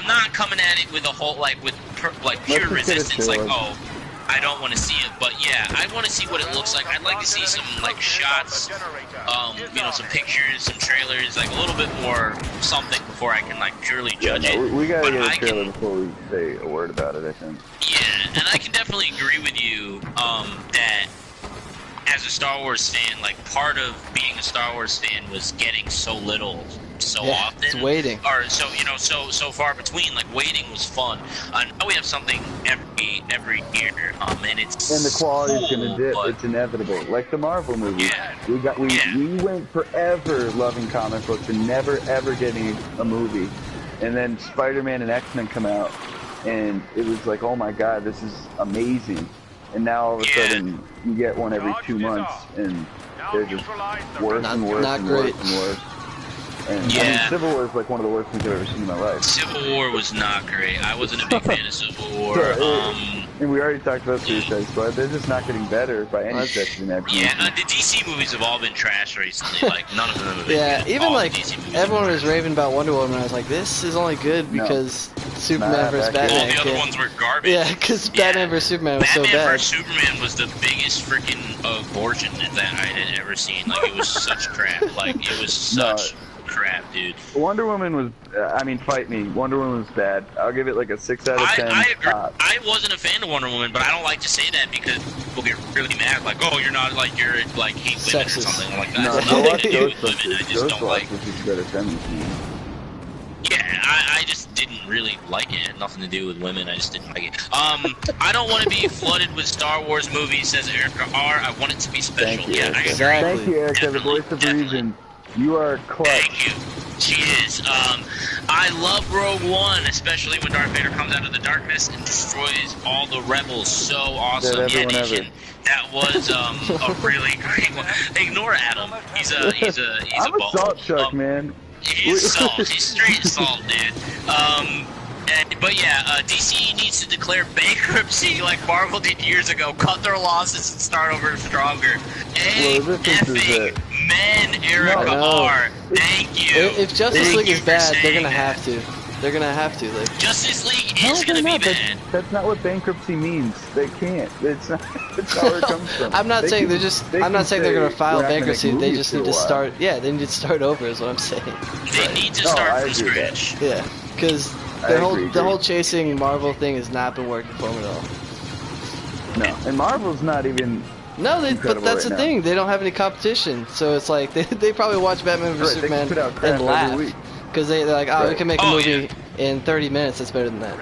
not coming at it with a whole pure resistance. Like, oh, I don't want to see it, but yeah, I want to see what it looks like. I'd like to see some shots, some pictures, some trailers, like a little bit more something before I can purely judge it. We gotta get a trailer before we say a word about it, I think. Yeah, and I can definitely agree with you that as a Star Wars fan, part of being a Star Wars fan was getting so little so often. It's waiting. Or so far between. Waiting was fun. Now we have something every year, and it's the quality is gonna dip. But it's inevitable. Like the Marvel movie. Yeah. We went forever loving comic books and never ever getting a movie, and then Spider-Man and X-Men come out, and it was like, oh my god, this is amazing. And now all of a sudden you get one every 2 months, and they're just worse and worse and worse and worse. And I mean, Civil War is one of the worst things I've ever seen in my life. Civil War was not great. I wasn't a big fan of Civil War. And we already talked about Suicide Squad. They're just not getting better by any stretch of the imagination. Yeah, the DC movies have all been trash recently. None of them have been good. Even everyone was raving about Wonder Woman. I was like, this is only good because Superman vs. Batman. All the other ones were garbage. Yeah, because Batman vs. Superman was so bad. Batman vs. Superman was the biggest freaking abortion that I had ever seen. It was such crap. It was such crap, dude. Wonder Woman was, fight me. Wonder Woman was bad. I'll give it a 6 out of 10. I agree. I wasn't a fan of Wonder Woman, but I don't like to say that because people get really mad. Oh, you're not you're hate women sexist. or something like that. No, nothing to do with women. I just don't like. Yeah, I just didn't really like it. It had nothing to do with women. I just didn't like it. I don't want to be flooded with Star Wars movies, says Erica R. I want it to be special. Thank you, I agree. Exactly. Thank you, Erica, the voice of reason. You are clutch. Thank you. She is. I love Rogue One, especially when Darth Vader comes out of the darkness and destroys all the rebels. So awesome. Yeah, Nation. That was a really great one. Ignore Adam. He's a I'm a salt chuck, man. He's salt. He's straight salt, dude. But yeah, DC needs to declare bankruptcy like Marvel did years ago. Cut their losses and start over stronger. Men, Erica R. Thank you. If Justice League is bad, they're gonna have to. They're gonna have to. Justice League is gonna be bad. That's not what bankruptcy means. They can't. It's not where it comes from. I'm not saying I'm not saying they're gonna file bankruptcy. They just need to start. Yeah, they need to start over. Is what I'm saying. They need to start from scratch. Yeah, because the whole chasing Marvel thing has not been working for them at all. No, and Marvel's not even. No, but that's the thing. They don't have any competition, so it's they probably watch Batman vs Superman and laugh because they're like, oh, we can make a movie in 30 minutes that's better than that.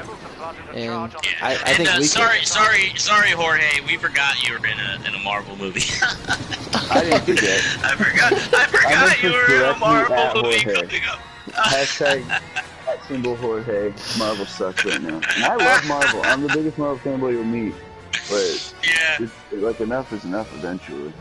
And I think we sorry, Jorge, we forgot you were in a Marvel movie. I didn't forget. I forgot you were in a Marvel movie coming up. Hashtag @ Jorge. Marvel sucks right now. And I love Marvel. I'm the biggest Marvel fanboy you'll meet. But enough is enough eventually.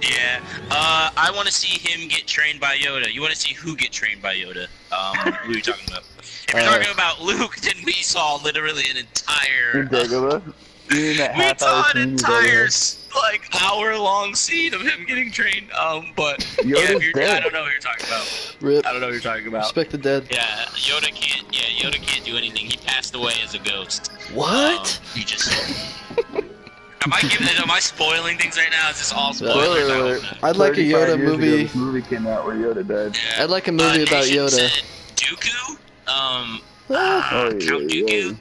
Yeah. I want to see him get trained by Yoda. You want to see who get trained by Yoda? Who are you talking about? If you're talking about Luke, then we saw literally an entire. We saw an entire hour-long scene of him getting trained. But Yoda's I don't know what you're talking about. Rip. I don't know what you're talking about. Respect the dead. Yeah, Yoda can't. Yeah, Yoda can't do anything. He passed away as a ghost. What? He just. Am I spoiling things right now? Is this all spoilers? I'd like a Yoda movie. This movie came out where Yoda died. I'd like a movie about Yoda. Dooku? Oh, Count Dooku?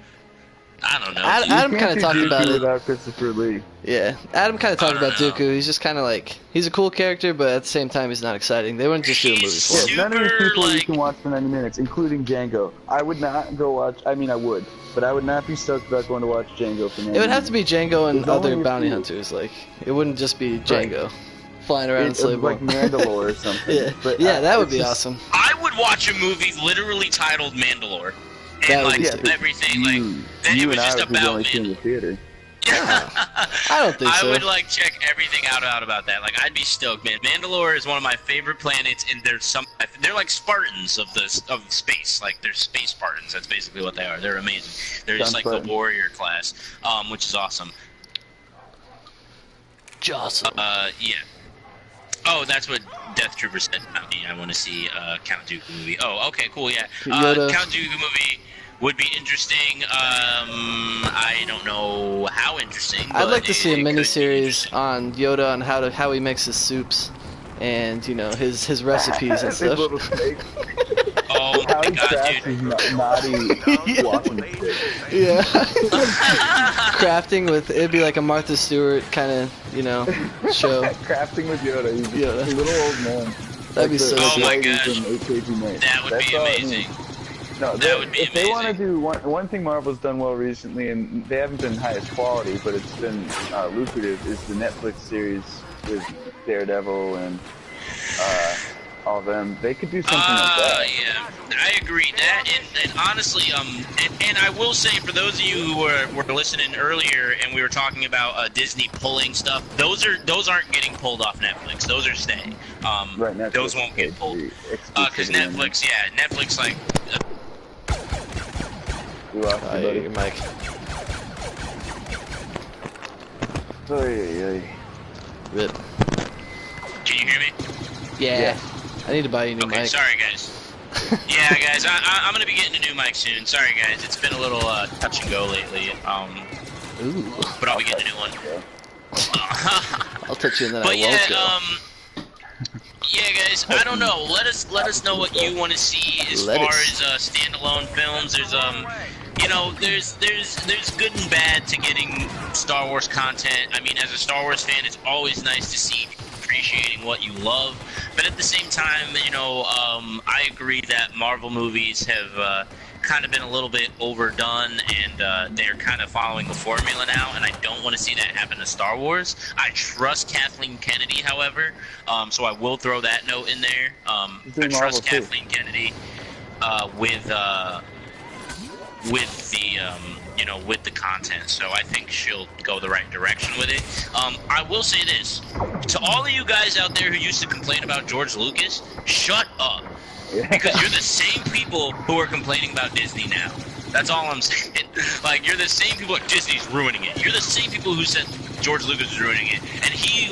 I don't know. Adam kind of talked about it. Without Christopher Lee. Yeah, Adam kind of talked about know. Dooku. He's just kind of like, he's a cool character, but at the same time, he's not exciting. They wouldn't just do a movie for him. None of these people you like- can watch for 90 minutes, including Django. I would not go watch. I mean, I would, but I would not be stoked about going to watch Django for 90 It would have to be Django and There's other only a bounty few. hunters. Like, it wouldn't just be Django flying around in It's slave like Mandalore or something. Yeah, But yeah, that would it's be just- awesome. I would watch a movie literally titled Mandalore. That And would like be sick. everything, like then You it was and just I would be the about only two in the Mandalore. theater. I don't think so. I would like check everything out about that. Like I'd be stoked, man. Mandalore is one of my favorite planets, and they're like Spartans of space. Like they're space Spartans. That's basically what they are. They're amazing. They're just like the warrior class, which is awesome. Awesome. Yeah. Oh, that's what Death Trooper said about me. I want to see Count Dooku movie. Oh, okay, cool, yeah. Yoda. Count Dooku movie would be interesting. I don't know how interesting. I'd like to but see a it could be miniseries interesting. on Yoda on how he makes his soups, and you know his recipes and Big stuff. little snake. Oh How my he god, crafts dude. his naughty walking stick. Yeah, crafting with it'd be like a Martha Stewart kind of show. Crafting with Yoda. He's Yoda. a little old man. That'd be so Oh sick. my lady gosh. from 8 kg Night. That would That's be all it amazing. needs. No, That would be if they want to amazing. do one thing Marvel's done well recently, and they haven't been highest quality, but it's been lucrative, is the Netflix series with Daredevil and all of them. They could do something like that. Yeah, I agree. That and honestly, and I will say for those of you who were listening earlier, and we were talking about Disney pulling stuff, those aren't getting pulled off Netflix. Those are staying. Right, Netflix Those won't get pulled. Because Netflix, Netflix like. We lost you, buddy. Your mic. Oy, oy. Rip. Can you hear me? Yeah. I need to buy you a new Okay, mic. sorry guys. Yeah, guys, I'm gonna be getting a new mic soon. Sorry guys, it's been a little touch and go lately. Ooh. But I'll be getting a new one. I'll touch you and then But I won't go. yeah, guys, I don't know. Let us know what you want to see as far as standalone films. There's good and bad to getting Star Wars content. I mean, as a Star Wars fan, it's always nice to see appreciating what you love. But at the same time, I agree that Marvel movies have kind of been a little bit overdone, and they're kind of following the formula now, and I don't want to see that happen to Star Wars. I trust Kathleen Kennedy, however, so I will throw that note in there. I trust Kathleen Kennedy with the content, so I think she'll go the right direction with it. I will say this, to all of you guys out there who used to complain about George Lucas, shut up. Because you're the same people who are complaining about Disney now. That's all I'm saying. Like, you're the same people like Disney's ruining it. You're the same people who said George Lucas is ruining it. And he,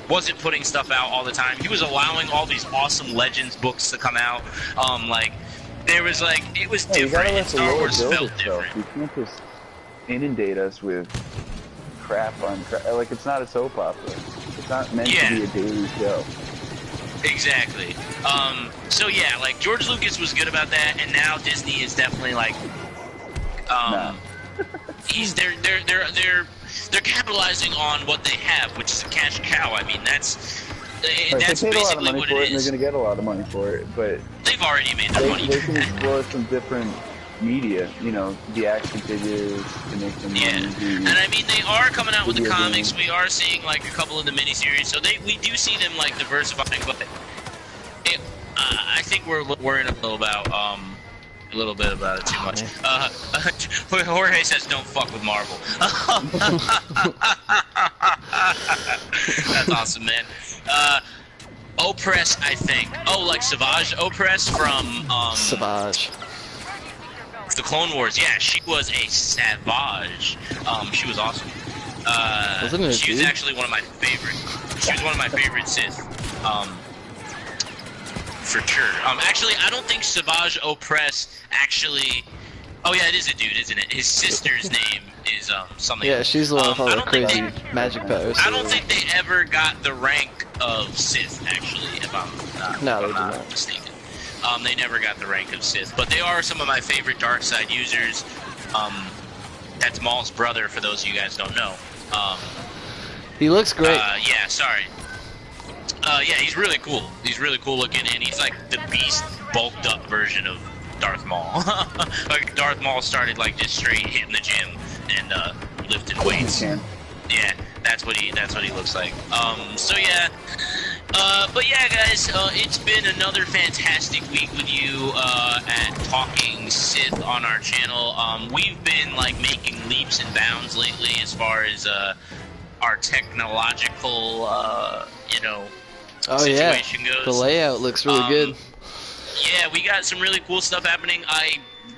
wasn't putting stuff out all the time. He was allowing all these awesome Legends books to come out. There was, it was different, and Star Wars felt different. You can't just inundate us with crap on crap. Like, it's not a soap opera. It's not meant to be a daily show. Exactly. So yeah, George Lucas was good about that, and now Disney is definitely they're capitalizing on what they have, which is a cash cow. I mean, that's basically what it is. And they're going to get a lot of money for it, but they've already made their money. They can explore some different media, the action figures to make them and I mean, they are coming out with the comics. We are seeing a couple of the miniseries, so we do see them diversifying, but I think we're worrying a little bit about it too much. Jorge says don't fuck with Marvel. That's awesome, man. Opress, I think. Oh, like Savage Opress from Savage. The Clone Wars. Yeah, she was a savage. She was awesome. She was actually one of my favorite. She was one of my favorite Sith. For sure. Actually, I don't think Savage Opress actually. Oh yeah, it is a dude, isn't it? His sister's name is something. Yeah, she's the one with all the crazy magic powers. I don't think they ever got the rank of Sith, actually, if I'm not mistaken. They never got the rank of Sith, but they are some of my favorite dark side users. That's Maul's brother, for those of you guys don't know. He looks great. Yeah, sorry. Yeah, he's really cool. He's really cool looking, and he's like the beast, bulked up version of Darth Maul. Like Darth Maul started like just straight hitting the gym and lifting weights. Yeah, that's what he looks like. So yeah. But yeah, guys, it's been another fantastic week with you at Talking Sith on our channel. We've been like making leaps and bounds lately as far as our technological, situation goes. The layout looks really good. Yeah, we got some really cool stuff happening.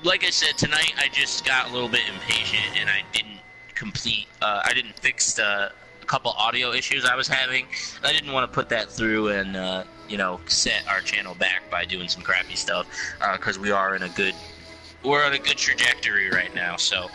Like I said, tonight I just got a little bit impatient and I didn't fix a couple audio issues I was having. I didn't want to put that through and, set our channel back by doing some crappy stuff, because we're on a good trajectory right now. So,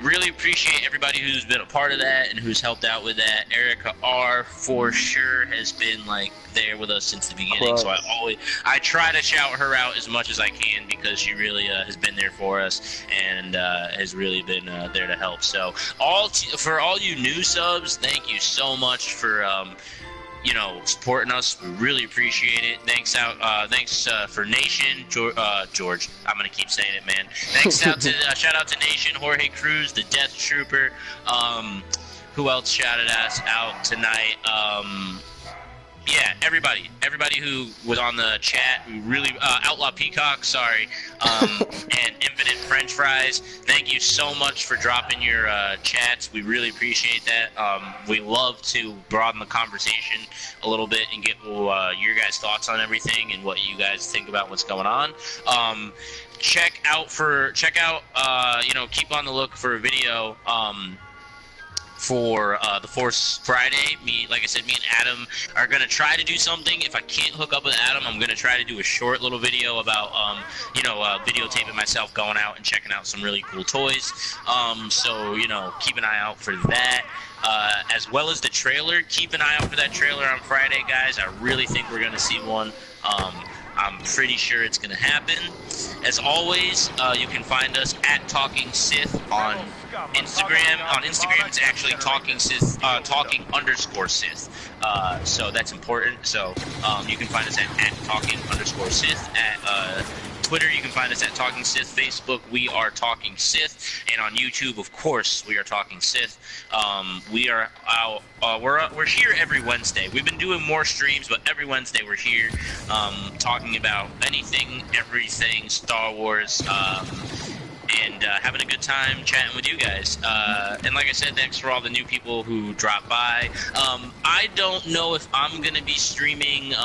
really appreciate everybody who's been a part of that and who's helped out with that. Erica R for sure has been like there with us since the beginning. So I try to shout her out as much as I can because she really has been there for us and has really been there to help. So for all you new subs, thank you so much for supporting us. We really appreciate it. Thanks for Nation, George. I'm gonna keep saying it, man. Thanks out to shout out to Nation, Jorge Cruz, the Death Trooper. Who else shouted us out tonight? Yeah, everybody who was on the chat, we really Outlaw Peacock, sorry, and Infinite French Fries. Thank you so much for dropping your chats. We really appreciate that. We love to broaden the conversation a little bit and get your guys' thoughts on everything and what you guys think about what's going on. Keep on the look for a video. For the Force Friday, like I said, me and Adam are gonna try to do something. If I can't hook up with Adam, I'm gonna try to do a short little video about, videotaping myself going out and checking out some really cool toys. So keep an eye out for that. As well as the trailer. Keep an eye out for that trailer on Friday, guys. I really think we're gonna see one. I'm pretty sure it's gonna happen. As always, you can find us at Talking Sith on Instagram. On Instagram, it's actually Talking Sith, Talking_Sith. So that's important. So you can find us at Talking_Sith. At Twitter, you can find us at Talking Sith. Facebook, we are Talking Sith, and on YouTube, of course, we are Talking Sith. We are out. We're here every Wednesday. We've been doing more streams, but every Wednesday we're here, talking about anything, everything Star Wars, and having a good time chatting with you guys. And like I said, thanks for all the new people who dropped by. I don't know if I'm gonna be streaming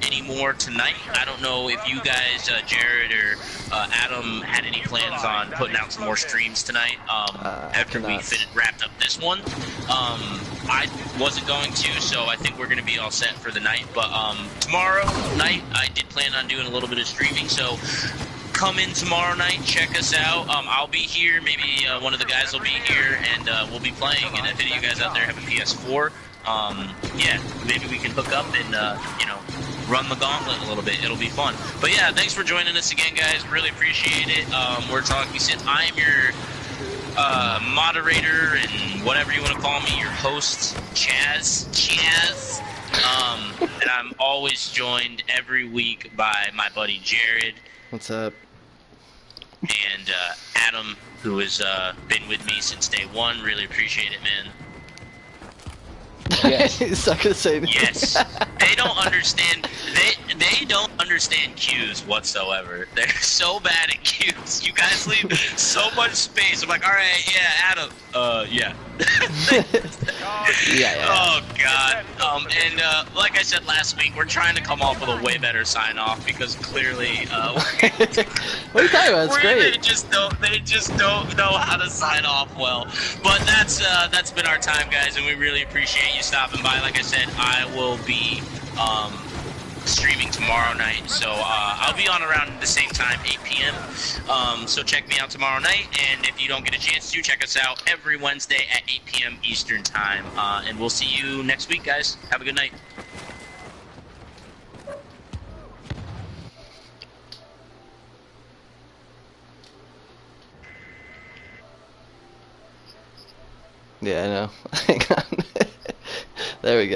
anymore tonight. I don't know if you guys, Jared or Adam, had any plans on putting out some more streams tonight after we wrapped up this one. I wasn't going to, so I think we're going to be all set for the night. But tomorrow night, I did plan on doing a little bit of streaming, so come in tomorrow night, check us out. I'll be here, maybe one of the guys will be here, and we'll be playing. And if any of you guys out there have a PS4, yeah, maybe we can hook up and, run the gauntlet a little bit. It'll be fun. But yeah, thanks for joining us again, guys. Really appreciate it. We're Talking Sith. I am your moderator and whatever you want to call me, your host, Chaz. And I'm always joined every week by my buddy Jared. What's up? And Adam, who has been with me since day one. Really appreciate it, man. Yes. He's not gonna say anything. Yes. They don't understand. They don't understand cues whatsoever. They're so bad at cues. You guys leave so much space. I'm like, all right, yeah, Adam. Yeah. Yeah. Oh God. And like I said last week, we're trying to come off with a way better sign off because clearly, what are you talking about? It's great. They just don't know how to sign off well. But that's been our time, guys, and we really appreciate you stopping by. Like I said, I will be streaming tomorrow night, so I'll be on around the same time, 8 p.m. So check me out tomorrow night, and if you don't get a chance to, check us out every Wednesday at 8 p.m. Eastern Time, and we'll see you next week, guys. Have a good night. Yeah, I know. Hang on. There we go.